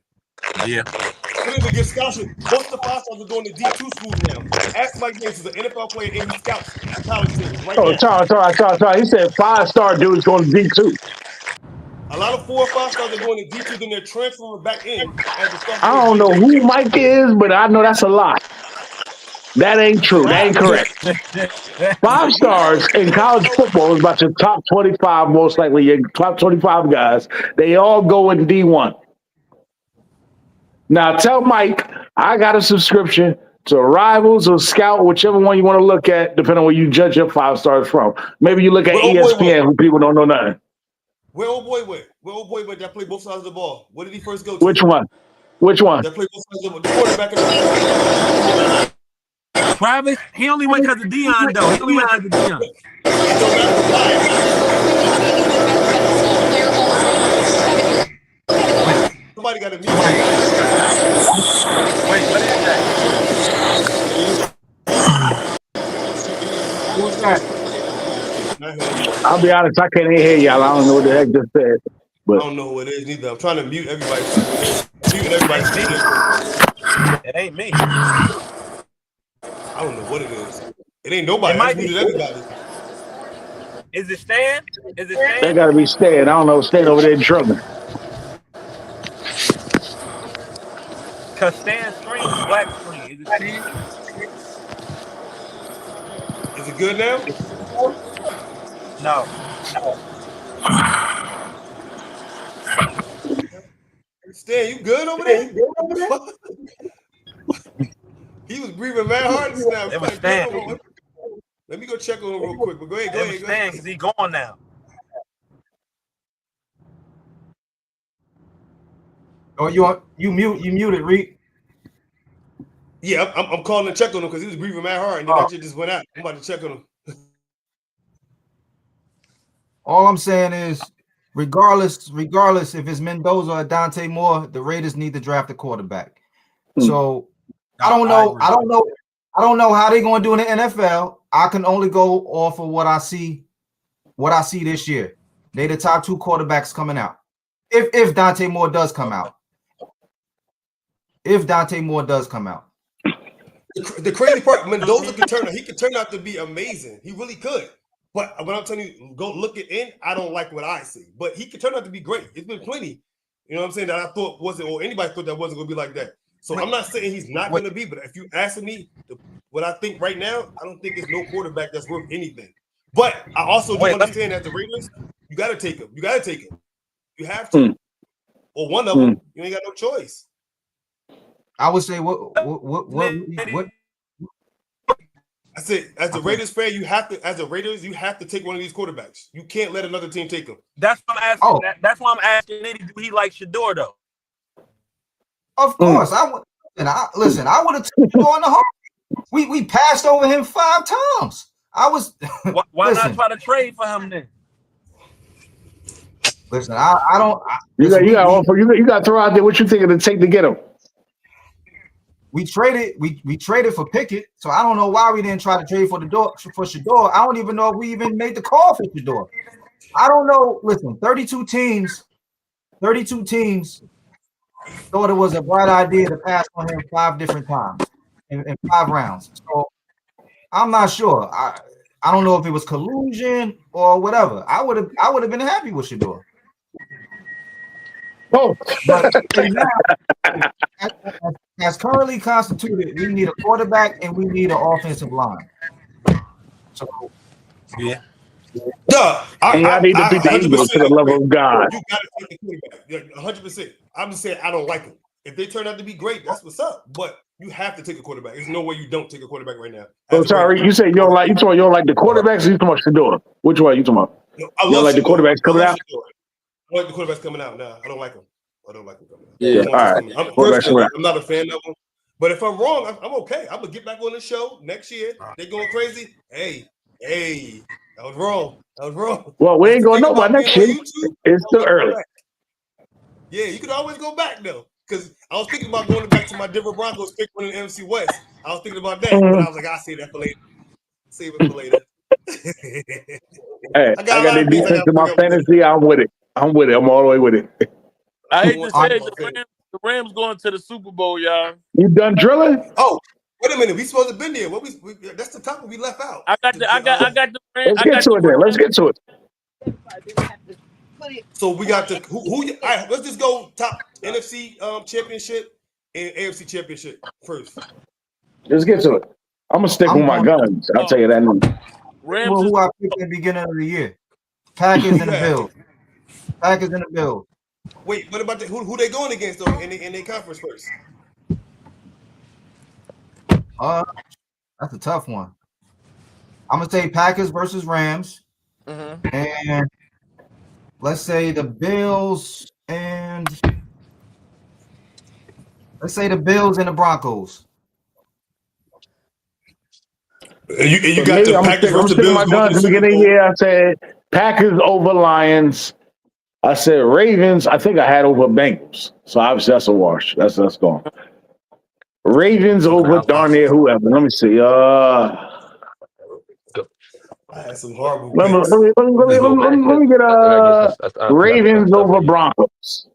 Yeah. They didn't get scholarship. Most of the 5-stars are going to D2 schools now. Ask Mike Davis is an NFL player and he scouts college teams right now. He said 5-star dude's going to D2. A lot of 4 or 5 stars are going to D2, then they're transferring back in as the stuff. I don't know who Mike is, but I know that's a lie. That ain't true. That ain't correct. 5 stars in college football is about your top 25, most likely your top 25 guys. They all go in D1. Now tell Mike I got a subscription to Rivals or Scout, whichever one you want to look at, depending on where you judge your 5 stars from. Maybe you look at ESPN, who people don't know nothing. Where old boy went? Where old boy went that played both sides of the ball? Where did he first go to? Which one? Which one? That played both sides of the ball. The quarterback in the Travis, he only went because of Deion, though. He only went because of Deion. Somebody got to mute. Wait, what is that? Who's that? I'll be honest, I can't even hear y'all. I don't know what the heck just said. But I don't know who it is neither. I'm trying to mute everybody. Muting everybody's speaking. It ain't me. I don't know what it is. It ain't nobody. I muted everybody. Is it Stan? Is it Stan? They gotta be Stan. I don't know. Stan over there drumming. Because Stan's screen is black screen. Is it Stan? Is it good now? No. Stan, you good over there? He was breathing mad hard just now. It was Stan. Let me go check on him real quick. But go ahead. It was Stan because he's gone now. Oh, you muted, Reed. Yeah, I'm calling to check on him because he was breathing mad hard, and then that shit just went out. I'm about to check on him. All I'm saying is, regardless if it's Mendoza or Dante Moore, the Raiders need to draft a quarterback. So I don't know how they're going to do in the NFL. I can only go off of what I see this year. They're the top 2 quarterbacks coming out. If Dante Moore does come out. If Dante Moore does come out. The crazy part, Mendoza could turn out to be amazing. He really could. But when I'm telling you, go look it in, I don't like what I see. But he could turn out to be great. It's been plenty, you know what I'm saying, that I thought wasn't, or anybody thought that wasn't going to be like that. So I'm not saying he's not going to be, but if you ask me what I think right now, I don't think there's no quarterback that's worth anything. But I also do understand that the Raiders, you got to take him. You got to take him. You have to. Or one of them. You ain't got no choice. I would say what I said, as a Raiders fan, you have to. As a Raiders, you have to take one of these quarterbacks. You can't let another team take them. That's why I'm asking. That's why I'm asking. Do he like Shador though? Of course, I would. And I would have taken Shador in the heart. We passed over him 5 times. I was. Why not try to trade for him then? Listen, I don't. You got to throw out there what you think it'll take to get him. We traded for Pickett, so I don't know why we didn't try to trade for Shador. I don't even know if we even made the call for Shador. I don't know. Listen, 32 teams thought it was a bright idea to pass on him 5 different times in 5 rounds. So I'm not sure. I don't know if it was collusion or whatever. I would have been happy with Shador. Oh, but as currently constituted, we need a quarterback and we need an offensive line. So yeah. I need to beat the Eagles to the level of God. You got to take the quarterback, 100%. I'm just saying I don't like him. If they turn out to be great, that's what's up. But you have to take a quarterback. There's no way you don't take a quarterback right now. Oh, sorry, you say you don't like the quarterbacks. Or you talking about Shador? Which one are you talking about? No, you don't like the quarterbacks coming out? I like the quarterbacks coming out. No, I don't like them. I don't like them coming out. Yeah, all right. I'm not a fan of them. But if I'm wrong, I'm okay. I'm gonna get back on the show next year. They're going crazy. Hey, that was wrong. Well, we ain't gonna know by next year. It's still early. Yeah, you could always go back though. Because I was thinking about going back to my Denver Broncos pick one in the NFC West. I was thinking about that, but I was like, I'll save that for later. Save it for later. Hey, I got the defense in my fantasy. I'm with it. I'm all the way with it. I hate to say the Rams going to the Super Bowl, y'all. You done drilling? Oh, wait a minute. We supposed to have been there. That's the topic we left out. I got the Rams. Let's get to it. So we got the who all right, let's just go top NFC championship and AFC championship first. Let's get to it. I'm gonna stick with my guns. I'll tell you that now. Rams who I picked at the beginning of the year? Packers and the Bills. Packers and the Bills. Wait, what about who they going against though in their conference first? That's a tough one. I'm gonna say Packers versus Rams, and let's say the Bills and the Broncos. And you got the Packers versus the Bills. My guns in the beginning of the year. I said Packers over Lions. I said Ravens. I think I had over Bengals. So obviously that's a wash. That's gone. Ravens over darn near whoever. Let me see. I had some horrible. Let me get Ravens over Broncos.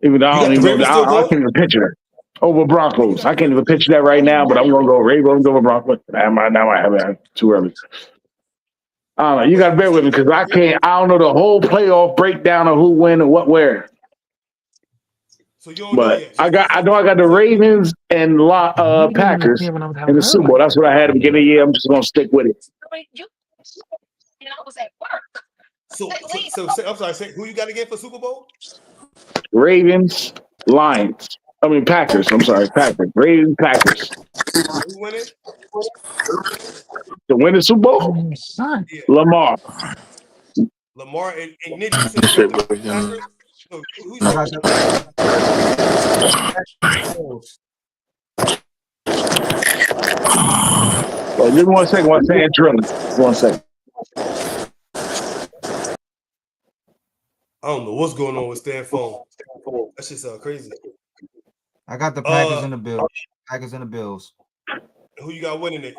Even though I don't even know. I can't even picture it. Over Broncos. I can't even picture that right now, but I'm gonna go Ravens over Broncos. Now I have it too early. I don't know. You gotta bear with me because I don't know the whole playoff breakdown of who win and what where. So you don't know yet. I know I got the Ravens and Packers in the Super Bowl. That's what I had at the beginning of the year. I'm just gonna stick with it. So I'm sorry. Who you got again for Super Bowl? Ravens, Lions. I mean Packers. I'm sorry, Packers. Ravens, Packers. Who winning? To win the Super Bowl? Yeah. Lamar and Nitty. You said Packers? No, who's well, give me 1 second. One second, drilling. 1 second. I don't know what's going on with Stan phone. That shit sound crazy. I got the Packers and the Bills. Packers and the Bills. Who you got winning it?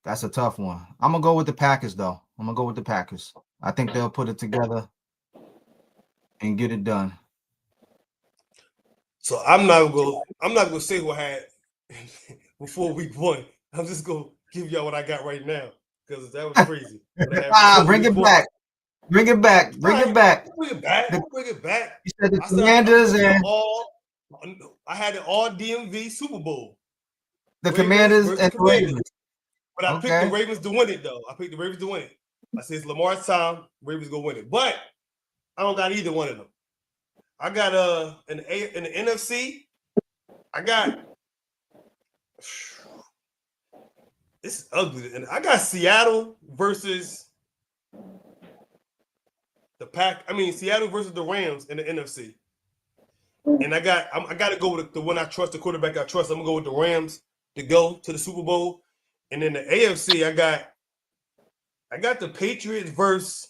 That's a tough one. I'm gonna go with the Packers, though. I'm gonna go with the Packers. I think they'll put it together and get it done. So I'm not gonna say who I had before week 1. I'm just gonna give y'all what I got right now because that was crazy. Bring it back. Bring it back. Bring it back. Bring it back. Bring it back. You said the Commanders and I had it all DMV Super Bowl. The Commanders and the Ravens. But I picked the Ravens to win it, though. I picked the Ravens to win it. I said it's Lamar's time. Ravens go win it. But I don't got either one of them. I got in the NFC. I got this is ugly. And I got Seattle versus Seattle versus the Rams in the NFC. And I got to go with the one I trust, the quarterback I trust. I'm gonna go with the Rams to go to the Super Bowl. And then the AFC, I got the Patriots versus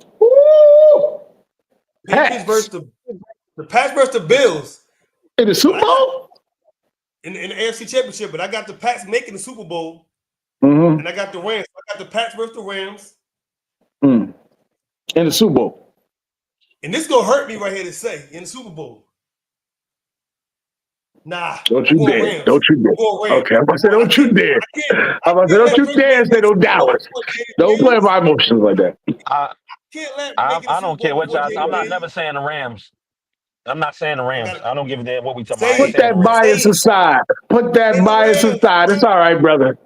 the Pats versus the Bills in the Super Bowl. In the AFC Championship, but I got the Pats making the Super Bowl, and I got the Rams. I got the Pats versus the Rams in the Super Bowl. And this gonna hurt me right here to say in the Super Bowl. Nah, don't you dare! Don't you dare! Okay, I'm gonna say don't you dare! I'm gonna say don't you dare say no Dallas. Don't play my emotions like that. I don't care what y'all. I'm not never saying the Rams. I'm not saying the Rams. I don't give a damn what we talking about. Put that bias aside. Put that bias aside. It's all right, brother.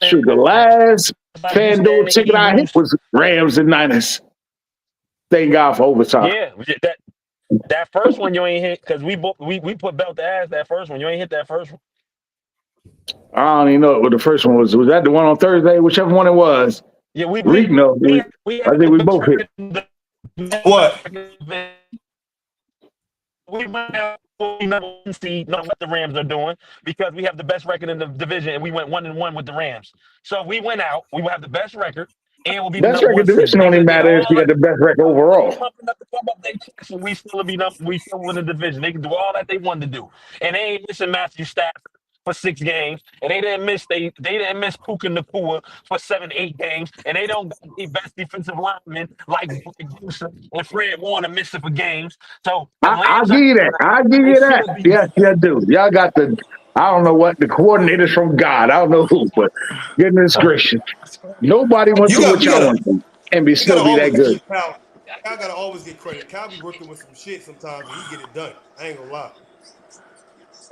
Shoot, the last FanDuel ticket I hit was Rams and Niners. Thank God for overtime. Yeah, that first one you ain't hit because we put belt to ass that first one. You ain't hit that first one. I don't even know what the first one was. Was that the one on Thursday? Whichever one it was. Yeah, I think we both hit. What? We went out see what the Rams are doing because we have the best record in the division and we went 1-1 with the Rams. So if we went out, we will have the best record and we'll be best the record. Division only matters if you got the best record overall. We still win the division. They can do all that they wanted to do, and they ain't missing Matthew Stafford for 6 games, and they didn't miss Puka Nacua for 7-8 games, and they don't got the best defensive linemen like and Fred Warner missing for games. So I'll give you that. I'll give you that. Yes, you do. Y'all got the I don't know what the coordinators from God. I don't know who, but goodness gracious, nobody went You to got what y'all went to and be you still gotta be that always good. give Cal. Cal gotta always get credit. Cal be working with some shit sometimes, and he get it done. I ain't gonna lie.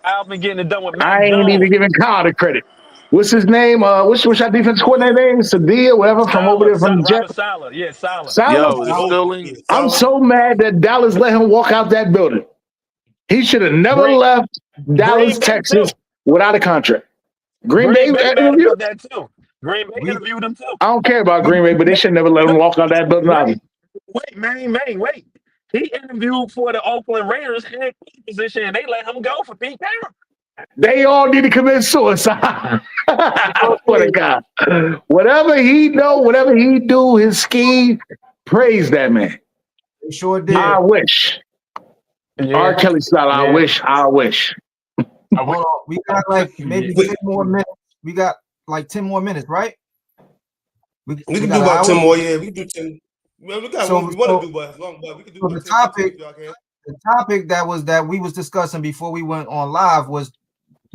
I've been getting it done with Mac I ain't Jones. even giving Kyle the credit. What's his name? What's our defense coordinator name? Sadia, whatever, from over there from the Robert Jets. Sala. Yeah, Sala. Salah. Yo, it's Oh, still yeah, in. I'm Saleh. so mad that Dallas let him walk out that building. He should have never Green, left Dallas, Green Bay too. Texas without a contract. Green Bay Green Bay mad interview? about that too. Green Bay We interviewed him too. I don't care about we Green Bay, but they should never let him walk out that building either. Wait. He interviewed for the Oakland Raiders head coach position, and they let him go for Pete Carroll. They all need to commit suicide. I swear to God. Whatever he know, whatever he do, his scheme, praise that man. sure did. I wish. R. Yeah, Kelly style, I yeah. wish. Hold on. We got like maybe Wait. 10 more minutes. We got like 10 more minutes, right? We We can got do an about hour. 10 more. Yeah, we can do 10. Well, we got what we want to do, but as long but we can do so about 10, 15 if y'all can. the topic that we was discussing before we went on live was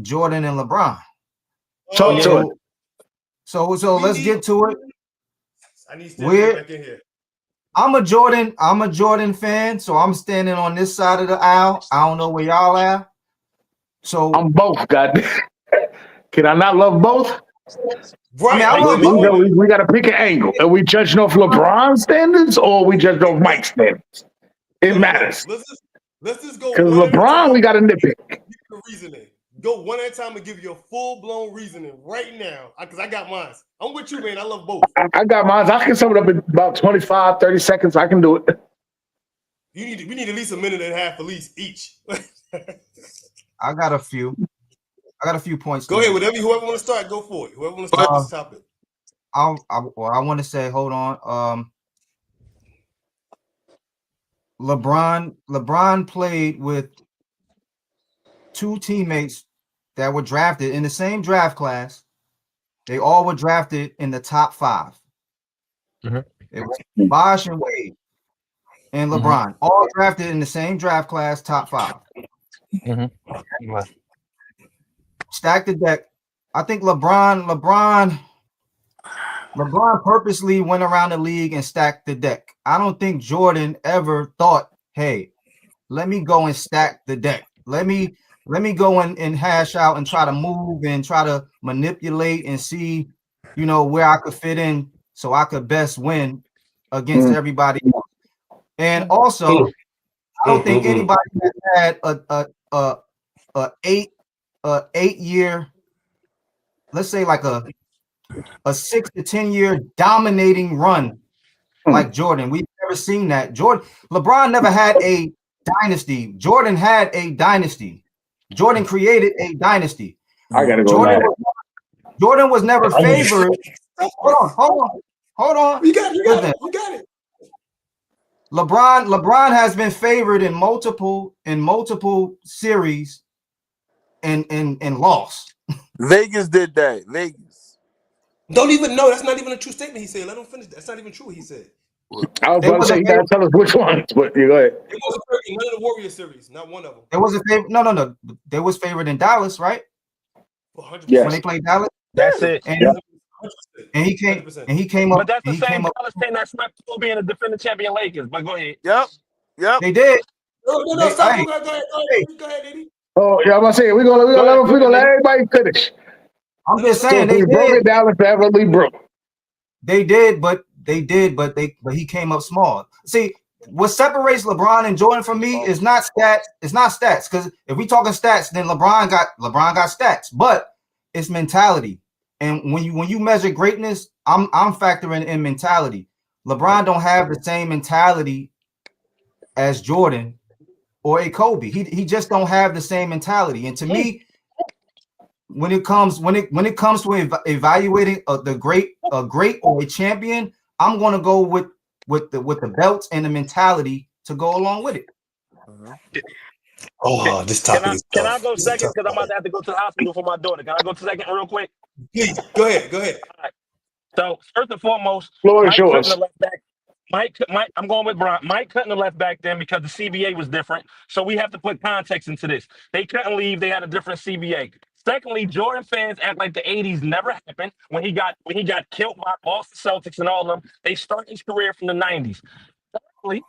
Jordan and LeBron. Talk to it. So We let's need- get to it. I need to get back in here. I'm a Jordan fan, so I'm standing on this side of the aisle. I don't know where y'all are. So I'm both, God. Can I not love both? Right. I love both. We got to pick an angle. Are we judging off LeBron standards or are we judging off Mike standards? It matters. Let's just go Because one at a LeBron, time. we got to nitpick. The reasoning. Go one at a time and give you a full-blown reasoning right now. Because I got mine. I'm with you, man. I love both. I got mine. I can sum it up in about 25, 30 seconds. I can do it. We need at least a minute and a half at least each. I got a few points. Go ahead, whoever want to start, go for it. Whoever want to start this topic. I want to say, hold on. LeBron played with two teammates that were drafted in the same draft class. They all were drafted in the top 5. Mm-hmm. It was Bosh and Wade and LeBron, all drafted in the same draft class, top 5. Mm-hmm. Stack the deck. I think LeBron purposely went around the league and stacked the deck. I don't think Jordan ever thought, hey, let me go and stack the deck. Let me go and hash out and try to move and try to manipulate and see, where I could fit in so I could best win against everybody else. And also, I don't think anybody has had a 8-year, let's say like a 6 to 10 year dominating run like Jordan. We've never seen that. LeBron never had a dynasty. Jordan had a dynasty. Jordan created a dynasty. I gotta go. Jordan was never favored. Hold on. You got it. LeBron has been favored in multiple series and lost. Vegas did that. Vegas. Don't even know. That's not even a true statement he said. Let him finish. That's not even true, he said. I was about to say, you gotta tell us which ones, but you go ahead. It wasn't none of the Warrior series, not one of them. It was a favorite. No. They was favored in Dallas, right? 100%. Yes. When they played Dallas. That's it. And he came up. But that's the he same came up. Dallas team that swept Kobe and the defending champion Lakers. But go ahead. Yep. They did. No, stop. Go ahead, Eddie. Oh, yeah, I'm gonna say we're gonna let everybody finish. I'm just saying we broke it down and Beverly broke. They did, but he came up small. See, what separates LeBron and Jordan from me is not stats. It's not stats, because if we talking stats, then LeBron got stats, but it's mentality. And when you measure greatness, I'm factoring in mentality. LeBron don't have the same mentality as Jordan or a Kobe. He just don't have the same mentality. And to me, when it comes to evaluating a great or a champion, I'm going to go with the belts and the mentality to go along with it. Oh, this topic is Can tough. I go second? Because I'm about to have to go to the hospital for my daughter. Can I go to second real quick? Please, go ahead. All right. So first and foremost, Floor is yours. the left back. Mike, I'm going with Brian. Mike couldn't have left back then because the CBA was different. So we have to put context into this. They couldn't leave. They had a different CBA. Secondly, Jordan fans act like the '80s never happened when he got killed by Boston Celtics and all of them. They start his career from the '90s. Thirdly,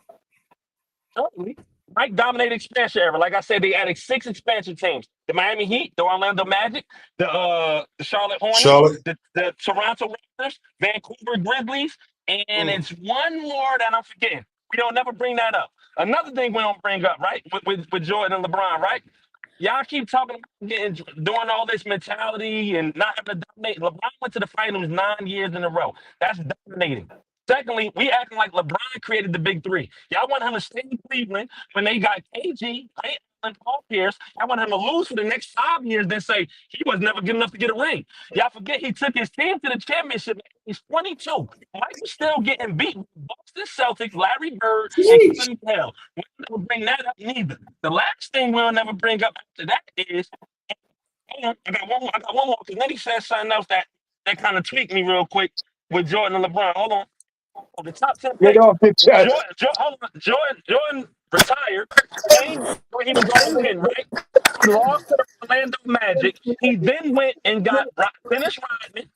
thirdly, Mike dominated expansion era. Like I said, they added 6 expansion teams: the Miami Heat, the Orlando Magic, the Charlotte Hornets, Charlotte. the Toronto Raptors, Vancouver Grizzlies, and it's one more that I'm forgetting. We don't never bring that up. Another thing we don't bring up, right? With Jordan and LeBron, right? Y'all keep talking about doing all this mentality and not having to dominate. LeBron went to the finals 9 years in a row. That's dominating. Secondly, we acting like LeBron created the big three. Y'all want him to stay in Cleveland when they got KG, Ray Allen, Paul Pierce. Y'all want him to lose for the next 5 years, then say he was never good enough to get a ring. Y'all forget he took his team to the championship. He's 22. Mike was still getting beat with Boston Celtics, Larry Bird, and Jeez. Kevin Pell. We don't never bring that up neither. The last thing we'll never bring up after that is, hold on, I got one more, because then he said something else that kind of tweaked me real quick with Jordan and LeBron. Hold on. Oh, the top 10 Get picks. off the chest. Jordan retired. Came where he was going to win, right? He lost to the Orlando Magic. He then went and got Dennis Rodman,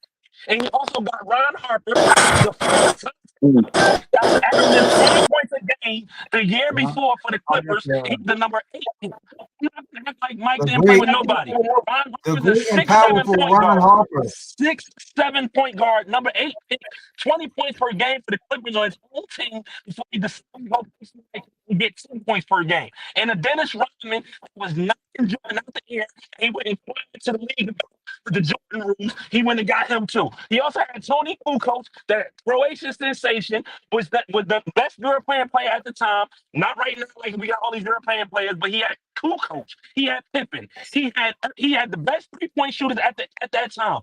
and he also got Ron Harper. He was a former top that was averaging 20 points a game the year before for the Clippers. He's the number 8 pick. I'm not gonna act like Mike The didn't play great, with nobody. Ron the Harper's a great and 6'7" powerful point Ron guard. Harper. 6'7" point guard, number 8 pick, 20 points per game for the Clippers on his own team before he decided to go and get 10 points per game. And a Dennis Rodman was not enjoying out the air. He went and put it to the league with the Jordan rules. He went and got him too. He also had Tony Kukoc, that Croatian sensation, was the best European player at the time. Not right now, like we got all these European players, but he had Kukoc, he had Pippen, he had the best 3-point shooters at that time.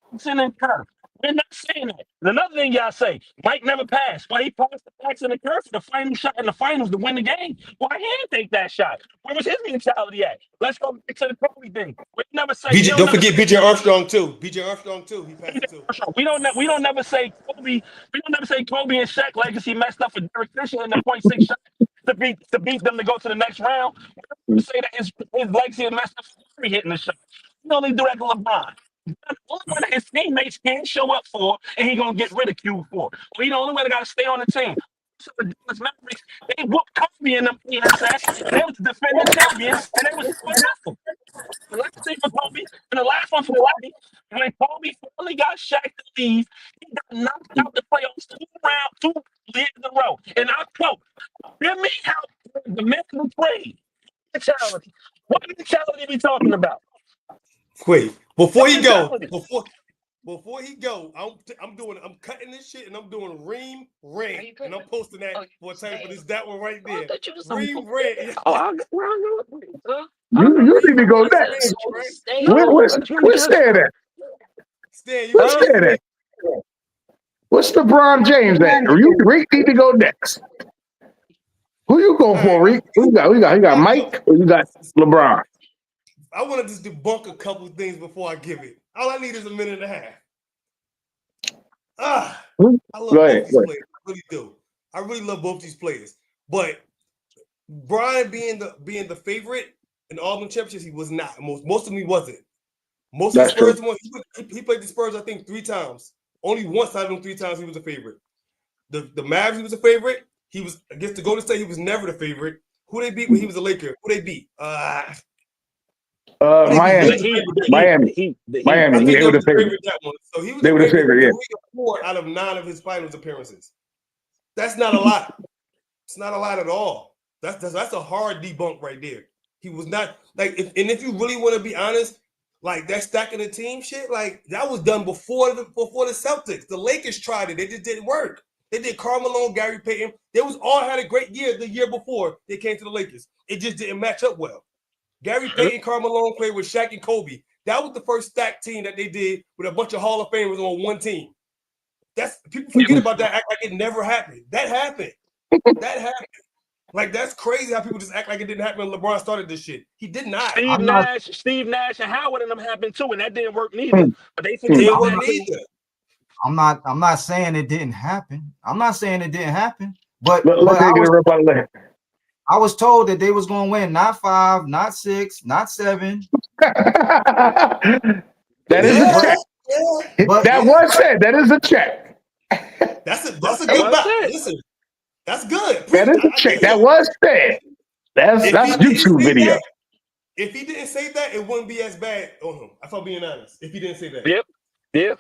Johnson and Kerr. We're not saying that. And another thing y'all say, Mike never passed. Why he passed the Paxson and Kerr for the final shot in the finals to win the game? Why he didn't take that shot? Where was his mentality at? Let's go back to the Kobe thing. We never say. BJ, don't forget BJ Armstrong too. BJ Armstrong too. He passed it too. We don't never say Kobe. We don't never say Kobe and Shaq legacy messed up for Derek Fisher in the .6 shot to beat them to go to the next round. We don't ever say that his legacy is messed up for Curry hitting the shot. We only do that to LeBron. The only one that his teammates can't show up for, and he gonna get ridiculed for. Or he the only one that gotta stay on the team. So the Dallas Mavericks, they whooped Kobe in them PSS, and they was the defending champions, and they was successful. The last thing for Kobe, and the last one for Kobe, when Kobe finally got Shaq to leave, he got knocked out the playoffs 2 years in a row. And I quote, "Give me help, the mental trade mentality." What mentality are we talking about? Wait, before he go, mentality? before he go, I'm cutting this shit and I'm doing Ream Rant, and I'm posting that for a time. But it's that one right there. Ream Rant. Oh, You need to go next. Where's Stan at? Stan, you Where's Stan at? What's LeBron James at? You Rick need to go next. Who you going for, Rick? You got Mike or you got LeBron? I want to just debunk a couple of things before I give it. All I need is a minute and a half. I love both these players. I really do. I really love both these players. But Brian being the favorite in all them championships, he was not. Most of them he wasn't. Most of the Spurs ones, he played the Spurs, I think, 3 times. Only once out of them 3 times he was a favorite. The Mavs, he was a favorite. He was against the Golden State, he was never the favorite. Who they beat when he was a Laker? Who they beat? Miami. Miami. They were the favorite that one. So he was the favorite, yeah. 4 out of 9 of his finals appearances. That's not a lot. It's not a lot at all. That's a hard debunk right there. He was not like if you really want to be honest, like that stacking the team shit, like that was done before the Celtics. The Lakers tried it. It just didn't work. They did Karl Malone, Gary Payton. They was all had a great year the year before they came to the Lakers. It just didn't match up well. Gary Payton, Karl Malone played with Shaq and Kobe. That was the first stacked team that they did with a bunch of Hall of Famers on one team. That's people forget about that, act like it never happened. That happened. That happened. Like that's crazy how people just act like it didn't happen when LeBron started this shit. He did not. Steve Nash, and Howard and them happened too, and that didn't work neither. But they forget about that too. I'm not saying it didn't happen. I'm not saying it didn't happen. But let's take it a rip out of that. I was told that they was going to win not 5, not 6, not 7. That is a check. But That was said. That is a check. That's a good Well bet. said. Listen, that's good. That is a check. That was said. That's YouTube video. If he didn't say that, it wouldn't be as bad on him. If I'm being honest, if he didn't say that. Yep.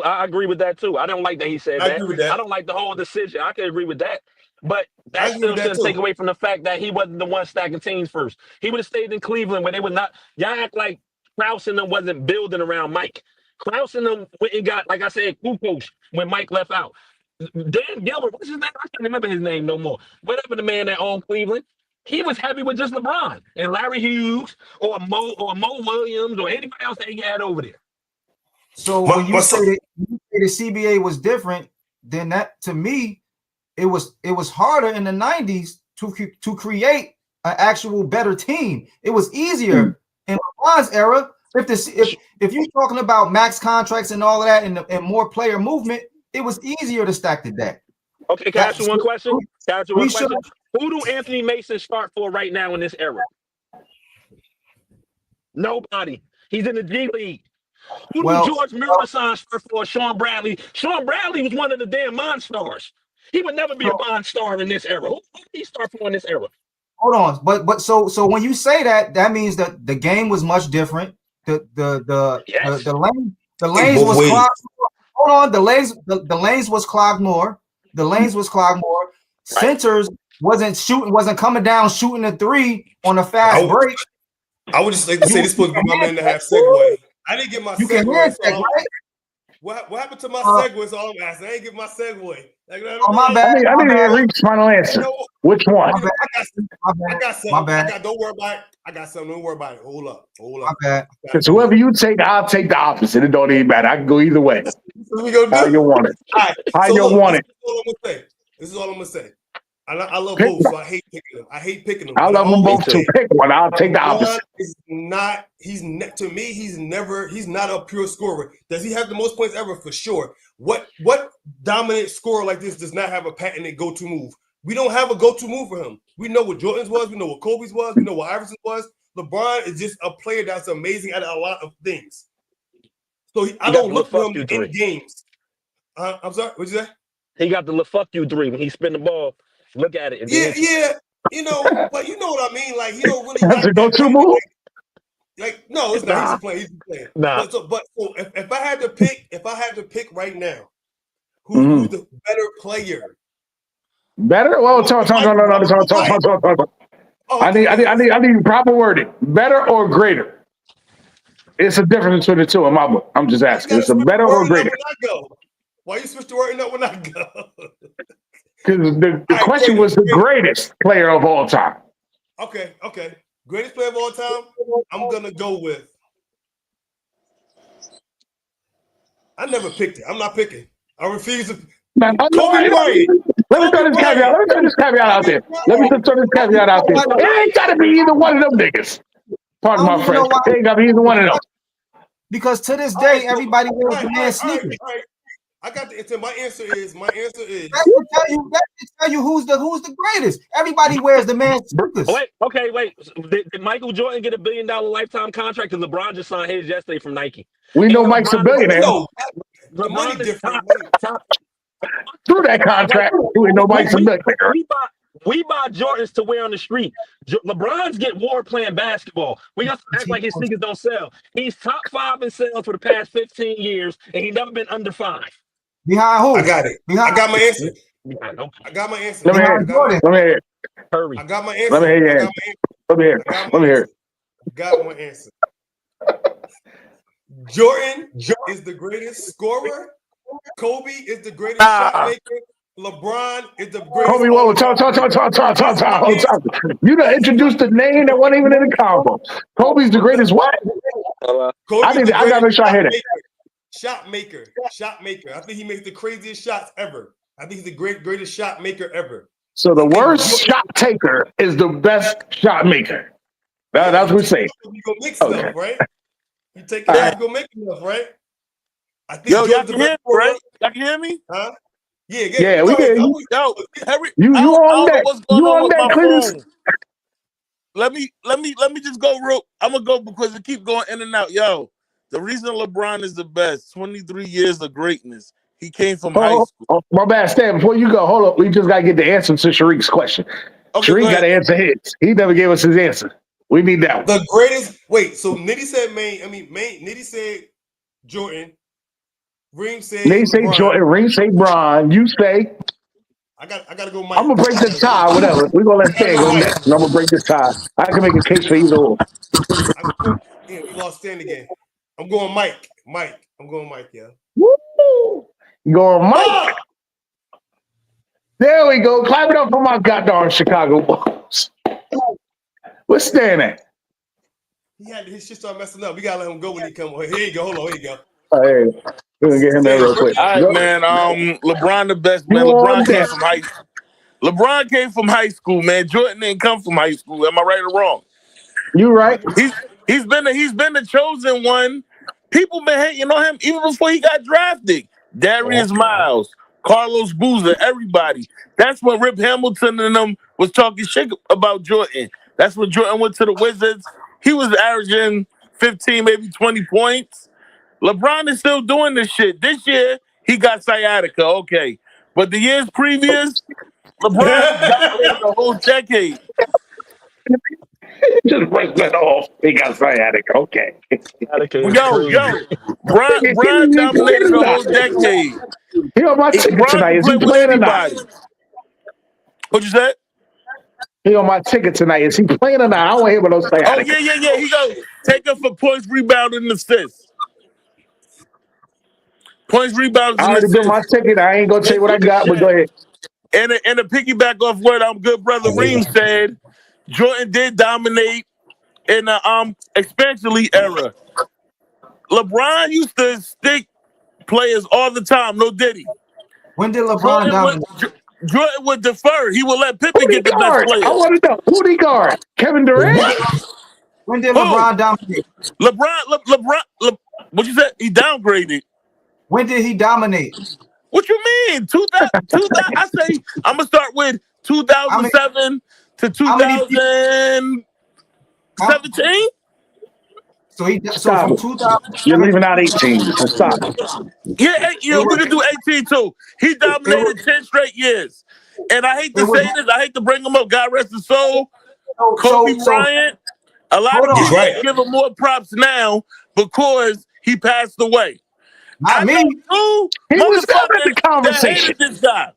I agree with that too. I don't like that he said I that. agree with that. I don't like the whole decision. I can agree with that. But I that agree still with that shouldn't too. take away from the fact that he wasn't the one stacking teams first. He would have stayed in Cleveland where they were not. Y'all act like Krause and them wasn't building around Mike. Krause and them went and got, like I said, Kukoc when Mike left out. Dan Gilbert, what's his name? I can't remember his name no more. Whatever the man that owned Cleveland, he was happy with just LeBron and Larry Hughes or Mo Williams or anybody else that he had over there. So when you say that the CBA was different, then that to me, it was harder in the 90s to create an actual better team. It was easier in LeBron's era. If you're talking about max contracts and all of that and more player movement, it was easier to stack the deck. Okay, can I ask you one question? Who do Anthony Mason start for right now in this era? Nobody. He's in the G League. Who do George Murison start for? Sean Bradley. Sean Bradley was one of the damn Monstars. He would never be a Monstar in this era. Who did he start for in this era? Hold on, but so when you say that, that means that the game was much different. The lanes was clogged. Hold on, the lanes was clogged more. The lanes was clogged more. Centers wasn't coming down shooting the three on a fast break. I would just like to say this supposed to be my man to have segue. I didn't get my segue. Right? What happened to my segue? So I'm asking. I didn't get my segue. Like, my bad. I need to hear Reek's final answer. Which one? I got something. My bad. Don't worry about it. I got something. Don't worry about it. Hold up. My bad. Because whoever you take, I'll take the opposite. It don't even matter. I can go either way. We gonna do? How you want it? All right. How you want it? This is all I'm gonna say. I love both, so I hate picking them. I love them both too. Pick one. I'll take the opposite. He's not a pure scorer. Does he have the most points ever? For sure. What dominant scorer like this does not have a patented go-to move? We don't have a go-to move for him. We know what Jordan's was. We know what Kobe's was. We know what Iverson was. LeBron is just a player that's amazing at a lot of things. So I don't look for him in games. I'm sorry. What'd you say? He got the fuck you three when he spin the ball. Look at it. Yeah. You know, but you know what I mean. Like he don't really. That's a go-to move. Like no, it's not. He's playing. Nah. But if I had to pick right now, who's the better player? Better? Well, talk. I need proper wording. Better or greater? It's a difference between the two in my book. I'm just asking. It's a better or greater? Why you switch the wording up when I go? Because the question was the greatest player of all time. Okay. Greatest player of all time? I'm going to go with. I never picked it. I'm not picking. I refuse to. Let me throw this caveat out there. It ain't got to be either one of them niggas. Pardon my French. It ain't got to be either one of them. Because to this day, everybody wears the man's sneakers. I got the answer. My answer is. That will tell you who's the greatest. Everybody wears the man's sneakers. Wait. Did Michael Jordan get $1 billion lifetime contract? Because LeBron just signed his yesterday from Nike. We know Mike's a billionaire. The money different. Through that contract, we know Mike's a billionaire. We buy Jordans to wear on the street. LeBron's get war playing basketball. We got to act like his sneakers don't sell. He's top 5 in sales for the past 15 years, and he's never been under 5. Behind who? I got it. I got my answer. I got my answer. Let me hear it. Hurry. I got my answer. Let me hear it. Let me hear it. Got my answer. Jordan is the greatest scorer. Kobe is the greatest shot maker. LeBron is the greatest. Kobe, whoa, talk. You done introduced the name that wasn't even in the combo. Kobe's the greatest what? I gotta make sure I hear that. Shot maker. I think he makes the craziest shots ever. I think he's the greatest shot maker ever. So the worst shot taker is the best shot maker. That's what we say. You go mix stuff, right? You take it out, you go make enough, right? I think y'all can hear me, right? Y'all can hear me? Huh? Yeah, we go ahead. did. Yo, Harry, You I on don't know deck. what's You going on on with deck, my Cletus? phone. Let me just go real. I'm gonna go because it keep going in and out. Yo, the reason LeBron is the best, 23 years of greatness. He came from high school. My bad, Stan. Before you go, hold up. We just got to get the answer to Sharik's question. Okay, go Sharik got ahead. to answer his. He never gave us his answer. We need that one. The greatest. Wait, so Nitty said Nitty said Jordan. Reem said They say LeBron. Jordan, Ring say Bron. You say I gotta go I'm Mike. gonna break the tie. Whatever. We're gonna let I gotta Stan go go Mike. next, and I'm gonna break the tie. I can make a case for either or. I go, yeah, we lost Stan again. I'm going Mike. I'm going Mike, yeah. Woo! Going Mike. Fuck! There we go. Clap it up for my goddamn Chicago Bulls. What's Stan at? His shit started messing up. We gotta let him go when he come on. Here you go. Hold on, here you go. Hey, we're gonna get him there Stan, real quick. All right, Go. man. LeBron the best, You man. on deck? LeBron came from high school, man. Jordan didn't come from high school. Am I right or wrong? You right? He's been the chosen one. People been hating on him even before he got drafted. Darius Miles, Carlos Boozer, everybody. That's when Rip Hamilton and them was talking shit about Jordan. That's when Jordan went to the Wizards. He was averaging 15, maybe 20 points. LeBron is still doing this shit. This year, he got sciatica, okay. But the years previous, LeBron dominated the whole decade. Just break that off. He got sciatica. Okay. Attica is crazy. Yo, Brian dominated the whole decade. He on my ticket Brian tonight. can Is he play with playing or not? anybody. What you said? He on my ticket tonight. Is he playing or not? I don't want to hear about no Oh, sciatica. yeah. He go take up for points, rebound, and assists. Points, rebounds, I and already did my assists. ticket. I ain't gonna tell you what I got, but go ahead. And to piggyback off what good brother Reem said, Jordan did dominate in the expansion league era. LeBron used to stick players all the time, no diddy. When did LeBron dominate? Jordan would defer. He would let Who Pippen he get the best guard? I player. want to know. Who he guard? Kevin Durant? When did Who? LeBron dominate? What you said? He downgraded. When did he dominate? What you mean? 2000, I say I'm gonna start with How many? 2007 to How many people? 2017. So Stop from it. You're 2007 leaving to out 18. So stop. Yeah, it we was could do 18 too. He it was dominated 10 straight years. And I hate it to was say this, I hate to bring him up. God rest his soul. Kobe so Bryant. A lot hold of He's on. people right. give him more props now because he passed away. Not I me. know two He was never in motherfuckers the that conversation. hated this guy.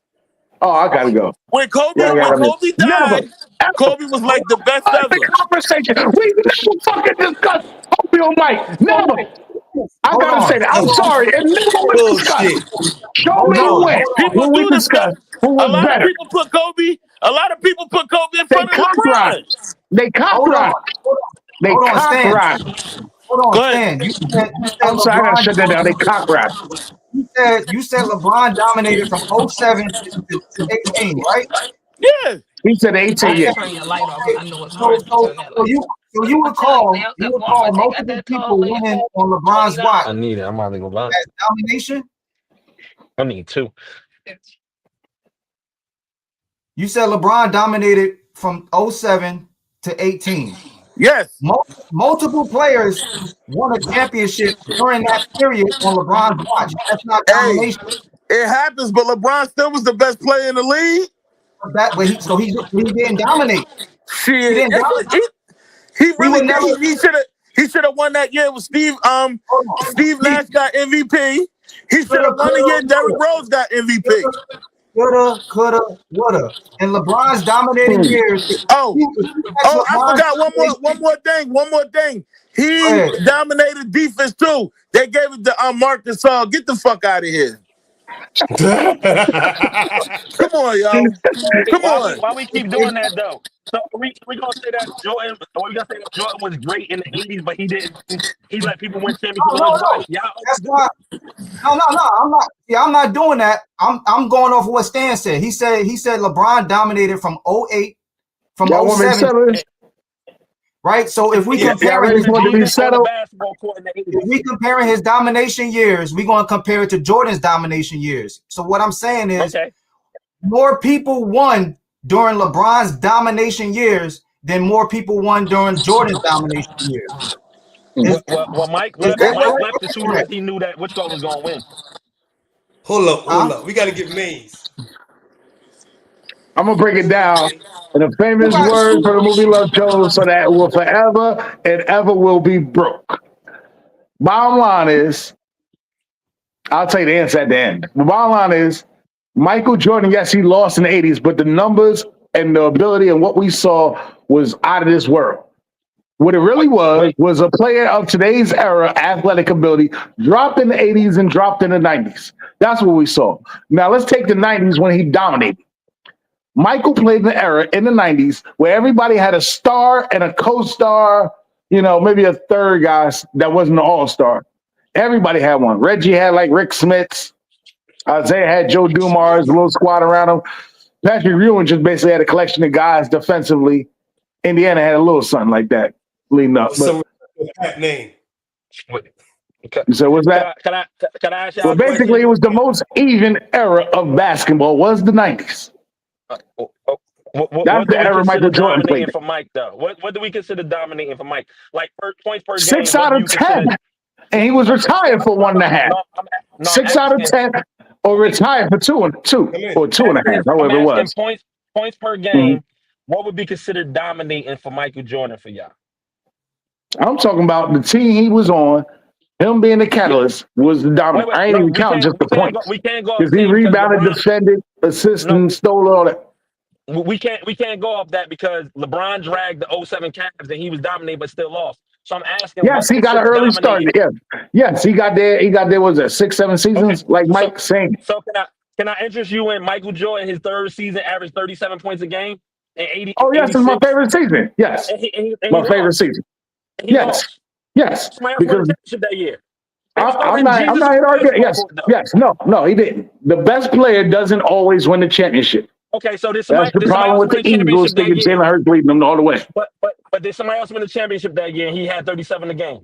Oh, I gotta go. When Yeah, Kobe I when gotta Kobe never. died, Ever. Kobe was like the best The ever. conversation. We never fucking discussed Kobe on Mike. Never. I Hold gotta say on. that. I'm sorry. It never was discussed. Bullshit. Show Hold me on. when. Hold People When we do discuss. discussed who A was lot of better. people put Kobe. A lot of people put Kobe in They front of cock ride. LeBron. They cock on. ride. They Hold on, cock Stan. ride. Hold on, Go ahead. Stan. You said I'm sorry. I gotta LeBron shut that down. They dominated. cock ride. You said LeBron dominated from '07 to 18, right? Yeah. He said 18 I years. ain't turn your light off because I know it's So hard to so turn that so light you off. so you I'ma tell you, recall nail you cut recall Walmart. They got multiple that people tall lady winning for on LeBron's watch I need it. I'm about to go buy it. as domination. I need two. You said LeBron dominated from '07 to 18. Yes. Multiple players won a championship during that period on LeBron's watch. That's not Hey, domination. it happens, but LeBron still was the best player in the league. He didn't dominate. He Shit. didn't dominate. He We really would did. never. He should have won that year with Steve. Hold on. Steve He Nash got MVP. He should coulda, have won the coulda, year Derrick Rose got MVP. coulda, woulda. And LeBron's dominating Hmm. years. Oh, If you ask I LeBron's forgot one more thing. go He ahead. dominated defense too. They gave it to Marcus. Get the fuck out of here. Come on, yo. Come on. Why we keep doing that though? So we gonna say that Jordan? Are we gonna say that Jordan was great in the '80s, but he didn't? He let people win championships on his watch. No. Y'all That's why. No. I'm not. Yeah, I'm not doing that. I'm going off of what Stan said. He said LeBron dominated from '08, from Y'all want me to '07, settle this? right? So if we Yeah, comparing ready his, for it to be Jesus on the settled? basketball court in the if 80s. we comparing his domination years, we're going to compare it to Jordan's domination years. So what I'm saying is Okay. more people won during LeBron's domination years than more people won during Jordan's domination years. Well, Mike Is left. that Mike correct? left as soon as he knew that which one was going to win. Hold up. We got to get Maze. I'm gonna break it down in the Who famous got words from the movie Love Jones, so that it will forever and ever will be broke. Bottom line is, I'll tell you the answer at the end. The bottom line is, Michael Jordan, yes, he lost in the 80s, but the numbers and the ability and what we saw was out of this world. What it really was a player of today's era, athletic ability, dropped in the 80s and dropped in the 90s. That's what we saw. Now let's take the 90s when he dominated. Michael played in the era in the 90s where everybody had a star and a co-star, maybe a third guy that wasn't an all-star. Everybody had one. Reggie had like Rick Smits. Isaiah had Joe Dumars, a little squad around him. Patrick Ewing just basically had a collection of guys defensively. Indiana had a little something like that leading up. Some name. You said, what's that? Can I ask y'all Well, a basically, question? it was the most even era of basketball was the 90s. What That's do the we era consider Michael Jordan played dominating in. for Mike, though? What do we consider dominating for Mike? Like points per game. 6 What out do of you 10. consider? And he was retired for 1.5. No, 6 out of 10, or retired for two or 2.5, I'm however it asking was. points per Mhm. game. What would be considered dominating for Michael Jordan for y'all? I'm talking about the team he was on. Him being the catalyst was the dominant. Wait. I ain't No, even counting just the points. we can't go off Because he team because rebounded, LeBron. defended, assisted, No, and stole all that. we can't go off that because LeBron dragged the '07 Cavs and he was dominated but still lost. So I'm asking Yes, what's he got an considered early start. dominating. Yes, he got there. Was it 6, 7 Okay, seasons? Like so Mike saying. so can I interest you in Michael Jordan? His third season averaged 37 points a game and 80 Oh, yes, it's my 86, favorite season. Yes, and he my favorite lost. season. And he Yes, lost. yes, Somebody else won the because championship that year. They was calling I'm him not. I'm Jesus not on here the arguing. basketball Yes, court, though. yes. No, he didn't. The best player doesn't always win the championship. Okay, so That's the did somebody problem else with win the the Eagles championship that thinking year? Jalen Hurts leading them all the way. But did somebody else win the championship that year and he had 37 a game?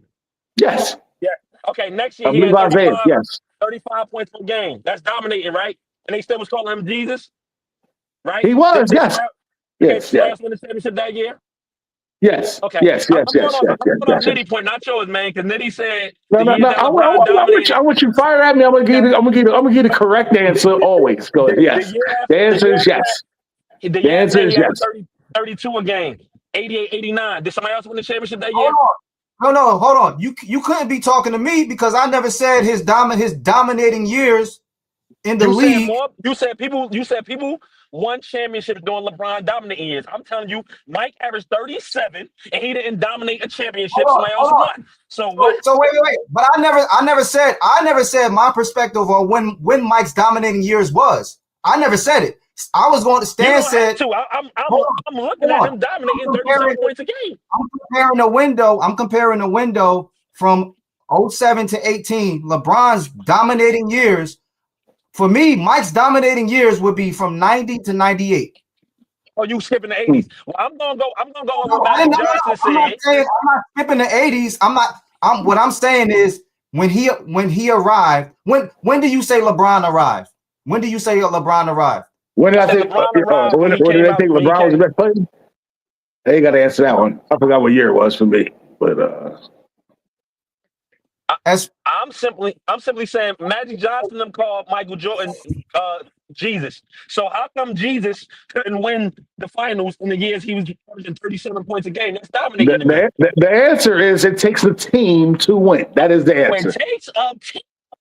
Yes, Yeah. Okay, next year I he believe had Isaiah. Yes, 35 points per game. That's dominating, right? And they still was calling him Jesus, right? he was. Yes, Did yes, somebody yes, else win the championship that year? yes, Okay. yes, yes, yes, yes, I'm yes, going off yes, yes. Nitty point, not yours, man, because Nitty said No, the no, year no. that LeBron dominated. I want you. Fire at me. I'm gonna give you. I'm gonna give you the correct answer always. Go ahead. The Yes. year The after, answer is yes. the The year after answer that, is he averaged yes. 32 a game, 88, 89. Did somebody else win the championship that Hold year? on. No, hold on. You couldn't be talking to me because I never said his dominating years in the You said league. more. You said people won championships during LeBron dominating years. I'm telling you, Mike averaged 37, and he didn't dominate a championship. Somebody else Hold on. won. So what? So wait. But I never said my perspective on when Mike's dominating years was. I never said it. I was going to You Stan don't have said. to. Hold I'm looking hold at on. him dominating 37 points a game. I'm comparing the window from 07 to 18. LeBron's dominating years. For me, Mike's dominating years would be from 90 to 98. Oh, you skipping the 80s? Well, I'm gonna go on No, what Magic Johnson said. I'm not skipping the 80s. What I'm saying is when he arrived, when do you say LeBron arrived? When do you say LeBron arrived? When did I I said think? LeBron arrived when he When did came I out. think When he LeBron was the came, best player? They got to answer that one. I forgot what year it was for me, but As I'm simply saying Magic Johnson them called Michael Jordan Jesus. So how come Jesus couldn't win the finals in the years he was averaging 37 points a game? That's dominating to me. the answer is it takes a team to win. That is the It answer. takes a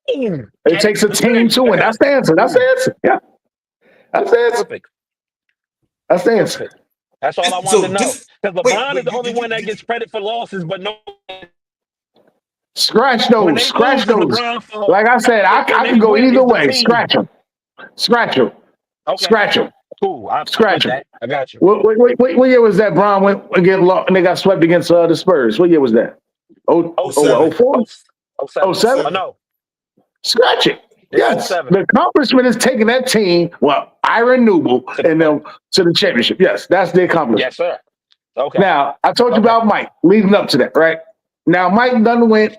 team. It takes a team to win. That's the answer. That's the answer. Yeah, that's the answer. Perfect. That's the answer. That's all I wanted So to know. this- Because LeBron is the only one that gets credit for losses, but no. Scratch When those. they Scratch lose, those. LeBron falls. Like I said, I When they can go win, either it's the way. team. Scratch them. Scratch them. Okay. Scratch them. Cool. I'm Scratch with them. that. I got you. What year was that? Bron went against and they got swept against the Spurs. What year was that? 07. 04? 07. 07? Oh, no. Scratch it. It's Yes. 07. The accomplishment is taking that team, Iron Newell, and them to the championship. Yes, that's the accomplishment. Yes, sir. Okay. Now, I told you about Mike leading up to that, right? Now, Mike done went.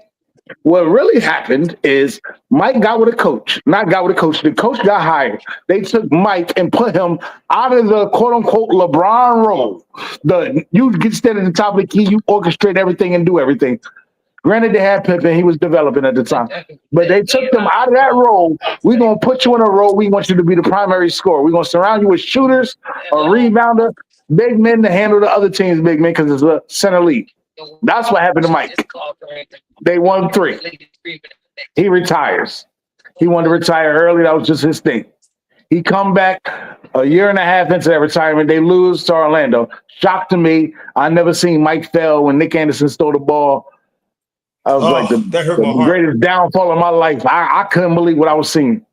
What really happened is Mike got with a coach, not got with a coach. The coach got hired. They took Mike and put him out of the quote unquote LeBron role. You get stand at the top of the key, you orchestrate everything and do everything. Granted, they had Pippen, he was developing at the time, but they took them out of that role. We're gonna put you in a role. We want you to be the primary scorer. We're gonna surround you with shooters, a rebounder, big men to handle the other team's big men because it's a center league. That's what happened to Mike. They won 3. He retires. He wanted to retire early. That was just his thing. He come back a year and a half into that retirement. They lose to Orlando. Shock to me. I never seen Mike fail when Nick Anderson stole the ball. I was like that hurt my the heart. greatest downfall of my life. I couldn't believe what I was seeing.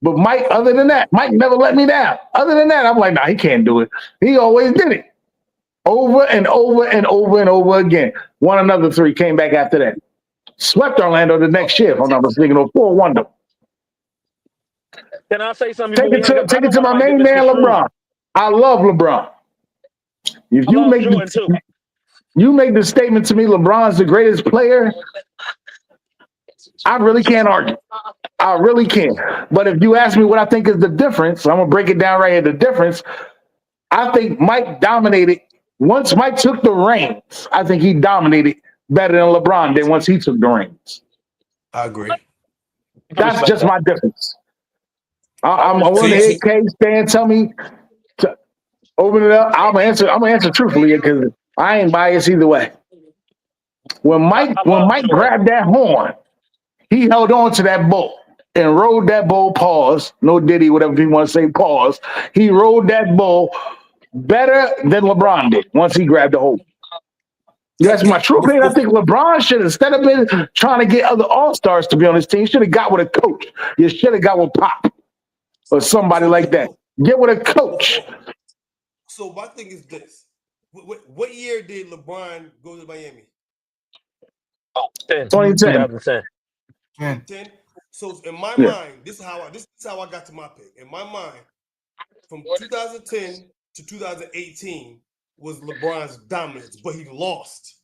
But Mike, other than that, Mike never let me down. Other than that, I'm like, nah, he can't do it. He always did it. Over and over and over and over again. Won another 3, came back after that. Swept Orlando the next year, if I'm not mistaken, or 4-1 them. Can I say something Take before we it hang to up? take it to my main man, LeBron. I love LeBron. If I you love make Jordan too. you make the statement to me, LeBron's the greatest player, I really can't argue. I really can't. But if you ask me what I think is the difference, I'm gonna break it down right here. The difference, I think Mike dominated. Once Mike took the reins, I think he dominated better than LeBron did once he took the reins. I agree. That's just my difference. I want to See, hear K Stan tell me to open it up. I'm gonna answer truthfully because I ain't biased either way. When Mike Jordan. grabbed that horn, he held on to that bolt and rode that bull. Pause. No Diddy, whatever you want to say. Pause. He rode that bull better than LeBron did once he grabbed the hold. That's my true opinion. I think LeBron should, instead of been trying to get other all-stars to be on his team, should have got with a coach. You should have got with Pop or somebody like that. Get with a coach. So my thing is this: what year did LeBron go to Miami? 2010. 2010. 10. So in my mind, this is how I got to my pick. In my mind, from 2010 to 2018 was LeBron's dominance, but he lost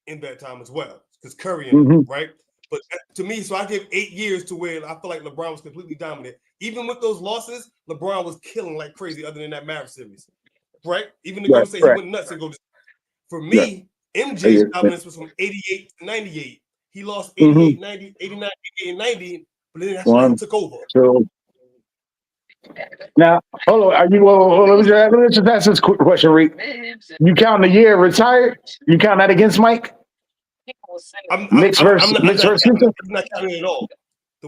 in that time as well because Curry and him, right? But to me, so I give 8 years to where I feel like LeBron was completely dominant. Even with those losses, LeBron was killing like crazy. Other than that Mavericks series, right? Even the Golden State, he went nuts and go. For me, MJ's dominance was from 88 to 98. He lost 88, 90, 89, 88, 90, but then that's when he took over. So, now, hold on. Are you? Let me just ask this quick question, Reek. You count the year retired? You count that against Mike? I'm Knicks versus Houston? I'm not counting at all.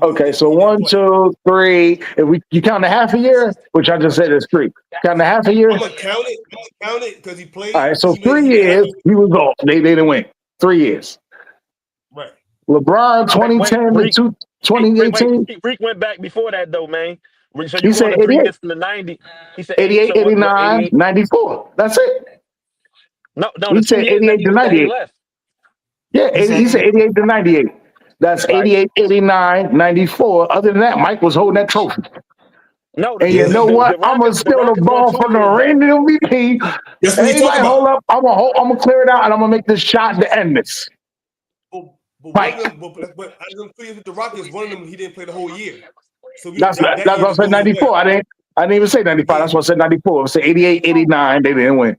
Okay, so 1, 2, 3. If you count a half a year, which I just said is 3. Count a half a year. I'm gonna count it because he played. All right, so 3 years he was off. They didn't win. 3 years. Right. LeBron 2010 to 2018. Freak went back before that though, man. So He said 88. From the 90. He said 88, 89, 94. That's it. No, he the 2 said years 88 to 98. he left. Yeah, he said 88 to 98. That's 88, 89, 94. Other than that, Mike was holding that trophy. No, and you know what? I'm gonna steal the ball from the reigning MVP. Everybody, hold up! I'm gonna clear it out, and I'm gonna make this shot to end this. But as I'm clear with the Rockets, one of them he didn't play the whole year. So that's what I said. 94. I didn't even say 95. That's what I said. 94. I said 88, 89. They didn't win.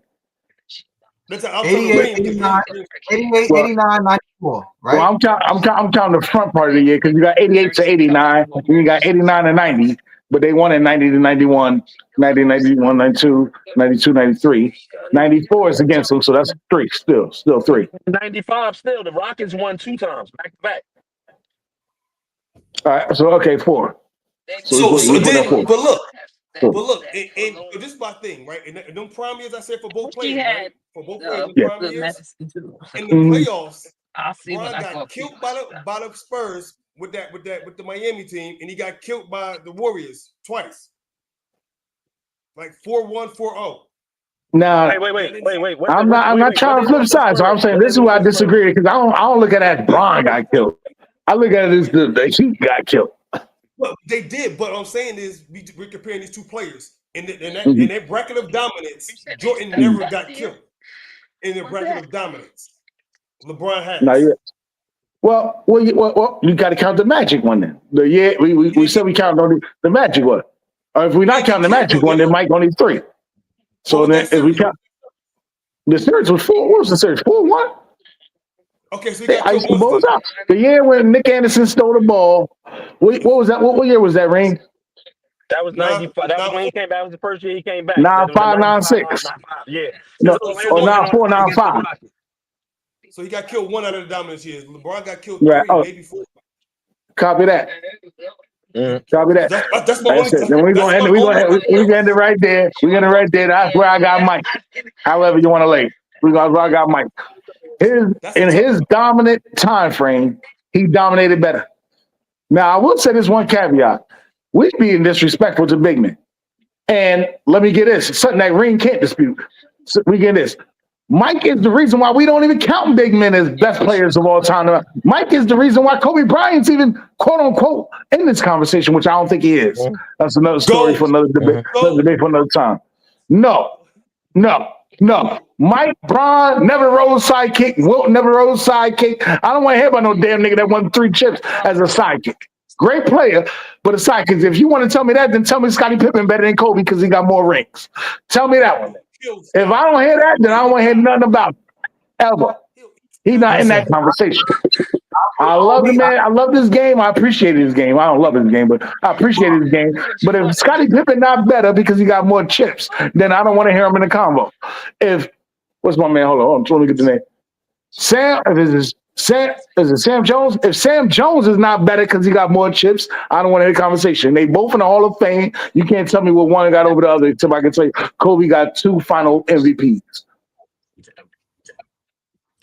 88, 89, 94, right? Well, I'm counting the front part of the year because you got 88 to 89, and you got 89 to 90, but they won in 90 to 91, 90, 91, 92, 92, 93. 94 is against them, so that's 3, still 3. 95 still. The Rockets won 2 times, back to back. All right, so okay, 4. But look, and this is my thing, right? And them prime years I said for both players, right? For both players, prime years. In the playoffs, Bron got killed by the Spurs with the Miami team, and he got killed by the Warriors twice. Like 4-1, 4-0. Now, wait. I'm not trying to flip sides. So I'm saying this is where I disagree because I don't look at that Bron got killed. I look at it as the Heat got killed. Well, they did, but what I'm saying is we're comparing these two players. In that record of dominance, Jordan never got killed. in the bracket of dominance. LeBron has. Not yet. Well, you got to count the Magic one then. The year we said we count on the Magic one. Or if we're not counting the Magic one, then Mike only 3. So then if we count the series was 4. What was the series? 4-1? Okay, so they iced the Bulls out. The year when Nick Anderson stole the ball. What was that? What year was that, Ring? That was 95. That was when he came back. That was the first year he came back. 9-5, 9-6. Yeah. No, or 9-4, 9-5. So he got killed 1 out of the dominance years. LeBron got killed 3, maybe 4. Copy that. Copy that. That's my only. Then we're gonna end it right there. We're gonna right there. That's where I got Mike. However you want to lay. That's where I got Mike. In his dominant time frame, he dominated better. Now I will say this one caveat: we being disrespectful to big men. And let me get this: something that Ring can't dispute. So we get this. Mike is the reason why we don't even count big men as best players of all time. Mike is the reason why Kobe Bryant's even quote unquote in this conversation, which I don't think he is. That's another story for another debate. Another debate for another time. No. Mike Bron never rode sidekick. Wilt never rode sidekick. I don't want to hear about no damn nigga that won 3 chips as a sidekick. Great player, but a sidekick. If you want to tell me that, then tell me Scottie Pippen better than Kobe because he got more rings. Tell me that one. If I don't hear that, then I don't want to hear nothing about it. Ever. He's not in that conversation. I love the man. I love this game. I appreciate his game. I don't love his game, but I appreciate his game. But if Scottie Pippen not better because he got more chips, then I don't want to hear him in the convo. What's my man? Hold on. Let me get the name. Sam Jones? If Sam Jones is not better because he got more chips, I don't want to hear the conversation. They both in the Hall of Fame. You can't tell me what one got over the other until I can say Kobe got 2 final MVPs.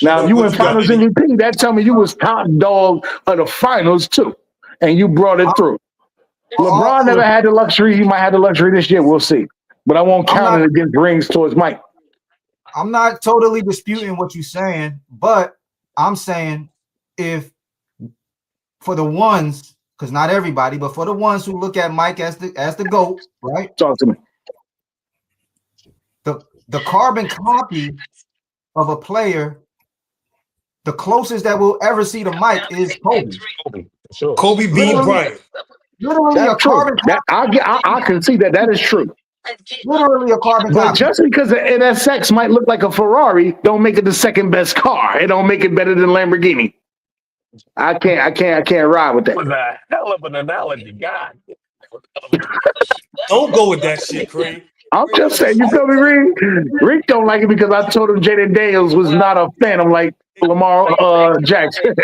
Now, if you win finals MVP, that tell me you was top dog of the finals too, and you brought it through. LeBron never had the luxury. He might have the luxury this year. We'll see. But I won't count it against rings towards Mike. I'm not totally disputing what you're saying, but I'm saying if for the ones, because not everybody, but for the ones who look at Mike as the GOAT, right? Talk to me. The carbon copy of a player, the closest that we'll ever see to Mike is Kobe. Sure. Kobe beat Bryant. Literally That's a carbon copy. I can see that. That is true. Literally a carbon But copy. just because the NSX might look like a Ferrari, don't make it the second best car. It don't make it better than Lamborghini. I can't ride with that. That was a hell of an analogy, God. Don't go with that shit, Cream. I'm just saying, you feel me, Rick? Rick don't like it because I told him Jaden Daniels was not a phantom like Lamar Jackson.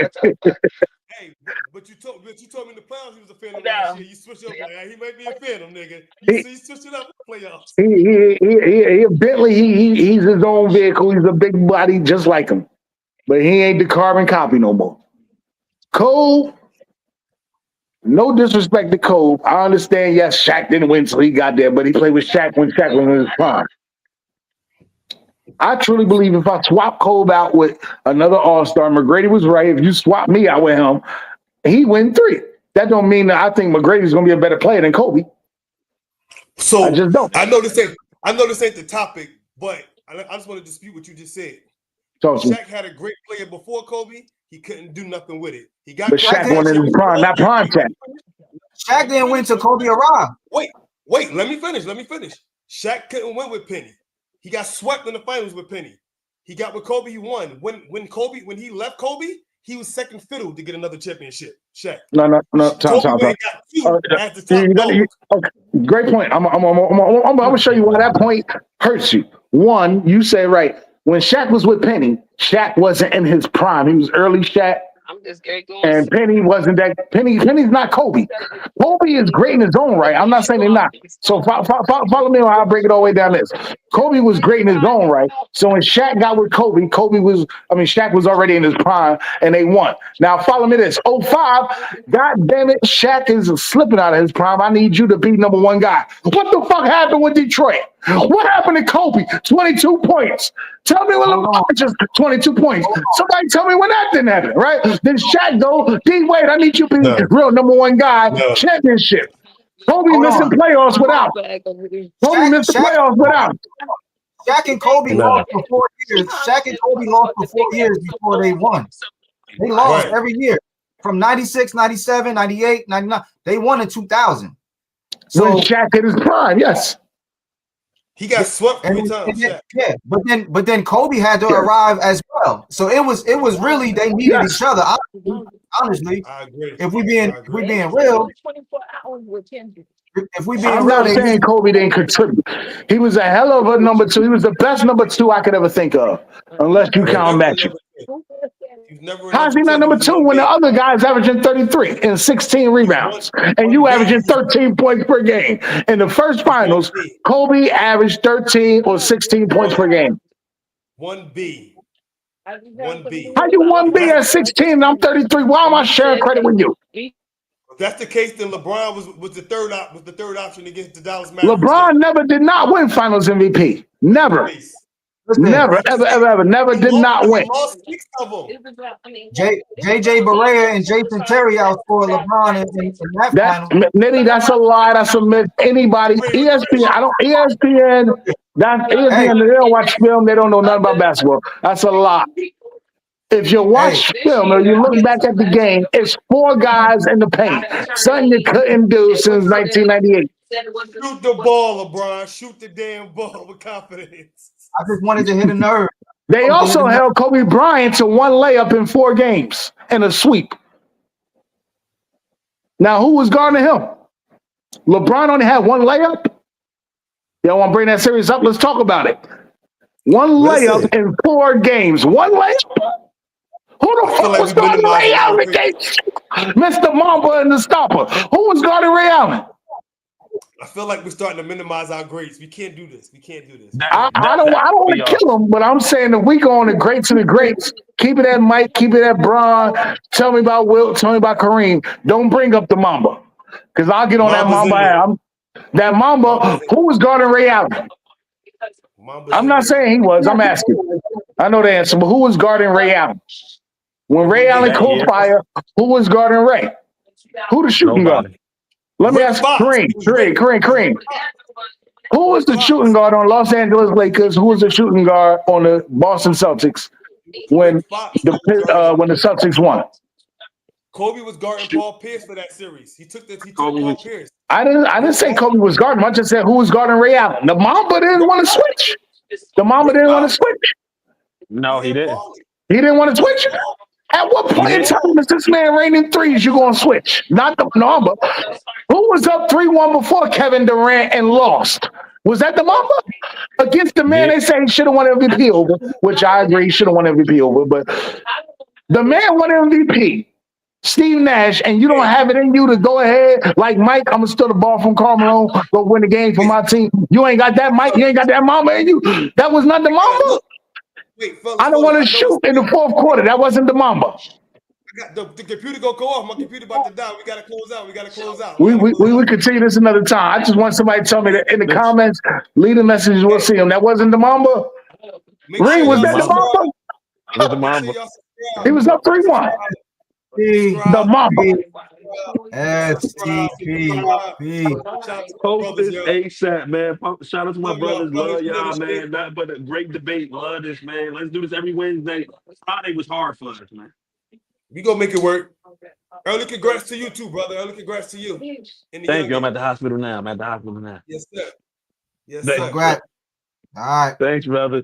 Hey, but you told me in the playoffs he was a phantom last year. You switch up, he might be a phantom, nigga. You switch it up in the playoffs. He Bentley, he's his own vehicle. He's a big body just like him. But he ain't the carbon copy no more. Cole, no disrespect to Cole. I understand, yes, Shaq didn't win, so he got there, but he played with Shaq when Shaq was in his prime. I truly believe if I swap Cole out with another All-Star, McGrady was right. If you swap me out with him, he win 3. That don't mean that I think McGrady's going to be a better player than Kobe. So I just don't. I know this ain't the topic, but I just want to dispute what you just said. Shaq had a great player before Kobe. He couldn't do nothing with it. He got. But Shaq won in his prime, not prime time. Shaq didn't win till Kobe arrived. Wait. Let me finish. Shaq couldn't win with Penny. He got swept in the finals with Penny. He got with Kobe. He won. When he left Kobe, he was second fiddle to get another championship. Shaq. No. Time. Got 2 as the top dog. Okay. Great point. I'm gonna show you why that point hurts you. One, you say right. When Shaq was with Penny, Shaq wasn't in his prime. He was early Shaq. I'm just going. And Penny wasn't that. Penny's not Kobe. Kobe is great in his own right. I'm not saying they're not. So follow me on how I break it all the way down this. Kobe was great in his own right. So when Shaq got with Kobe, Shaq was already in his prime and they won. Now follow me this. 05, God damn it, Shaq is slipping out of his prime. I need you to be number 1 guy. What the fuck happened with Detroit? What happened to Kobe? 22 points. Tell me when LeBron just 22 points. Somebody tell me when that didn't happen, right? Then Shaq go, D-Wade, I need you to be real number 1 guy. Championship. Kobe missing playoffs without. Kobe missed the playoffs without. Shaq and Kobe lost for 4 years. Shaq and Kobe lost for 4 years before they won. They lost every year from 96, 97, 98, 99. They won in 2000. So when Shaq in his prime, yes. He got swept 3 times. Yeah, but then Kobe had to arrive as well. So it was really they needed each other. Honestly, I agree. If we being real, I'm not saying Kobe didn't contribute. He was a hell of a number 2. He was the best number 2 I could ever think of, unless you count Magic. How's he not number 2 when the other guy's averaging 33 and 16 rebounds, and you averaging 13 points per game? In the first finals, Kobe averaged 13 or 16 points per game. 1B. How you 1B at 16 and I'm 33? Why am I sharing credit with you? If that's the case, then LeBron was the third option against the Dallas Mavericks. LeBron never did not win Finals MVP. Never. Never, ever. Never did not win. JJ Barea and Jason Terry outscored LeBron in that final. Nitty, that's a lie. That's a myth. Anybody, ESPN, that's ESPN, they don't watch film, they don't know nothing about basketball. That's a lie. If you watch film or you look back at the game, it's 4 guys in the paint. Something you couldn't do since 1998. Shoot the ball, LeBron. Shoot the damn ball with confidence. I just wanted to hit a nerve. They also held Kobe Bryant to 1 layup in 4 games and a sweep. Now, who was guarding him? LeBron only had 1 layup? Y'all want to bring that series up? Let's talk about it. 1 layup in 4 games. 1 layup? Who the fuck was guarding Ray Allen? Mr. Mamba and the Stopper. Who was guarding Ray Allen? I feel like we're starting to minimize our greats. We can't do this. I don't want to kill them, but I'm saying if we go on the greats of the greats, keep it at Mike, keep it at Bron. Tell me about Wilt, tell me about Kareem. Don't bring up the Mamba, because I'll get on that Mamba. That Mamba, who was guarding Ray Allen? I'm not saying he was. I'm asking. I know the answer, but who was guarding Ray Allen? When Ray Allen caught fire, who was guarding Ray? Who the shooting guard? Let me ask Kareem. Who was the shooting guard on Los Angeles Lakers? Who was the shooting guard on the Boston Celtics when the Celtics won? Kobe was guarding Paul Pierce for that series. He took Paul Pierce. I didn't say Kobe was guarding. I just said who was guarding Ray Allen. The Mamba didn't want to switch. No, he didn't. He didn't want to switch. At what point in time is this man raining threes? You gonna switch? Not the Mamba. Who was up 3-1 before Kevin Durant and lost? Was that the Mamba against the man they say he should have won MVP over? Which I agree, he should have won MVP over. But the man won MVP, Steve Nash, and you don't have it in you to go ahead like Mike. I'm gonna steal the ball from Carmelo, go win the game for my team. You ain't got that, Mike. You ain't got that Mamba in you. That was not the Mamba. Wait, fellas, I don't want to shoot in the 4th quarter. That wasn't the Mamba. The computer gonna go off. My computer about to die. We gotta close out. We continue this another time. I just want somebody to tell me that in the comments. Leave the messages. We'll see them. That wasn't the Mamba. Ring, was that the Mamba? It was the Mamba. He was up 3-1. The Mamba. STP. Post this ASAP, man. Shout out to my brothers. Love y'all, man. Nothing but a great debate. Love this, man. Let's do this every Wednesday. Friday was hard for us, man. We gonna make it work. Early congrats to you too, brother. Early congrats to you. Thank you. I'm at the hospital now. Yes, sir. Congrats. All right. Thanks, brother.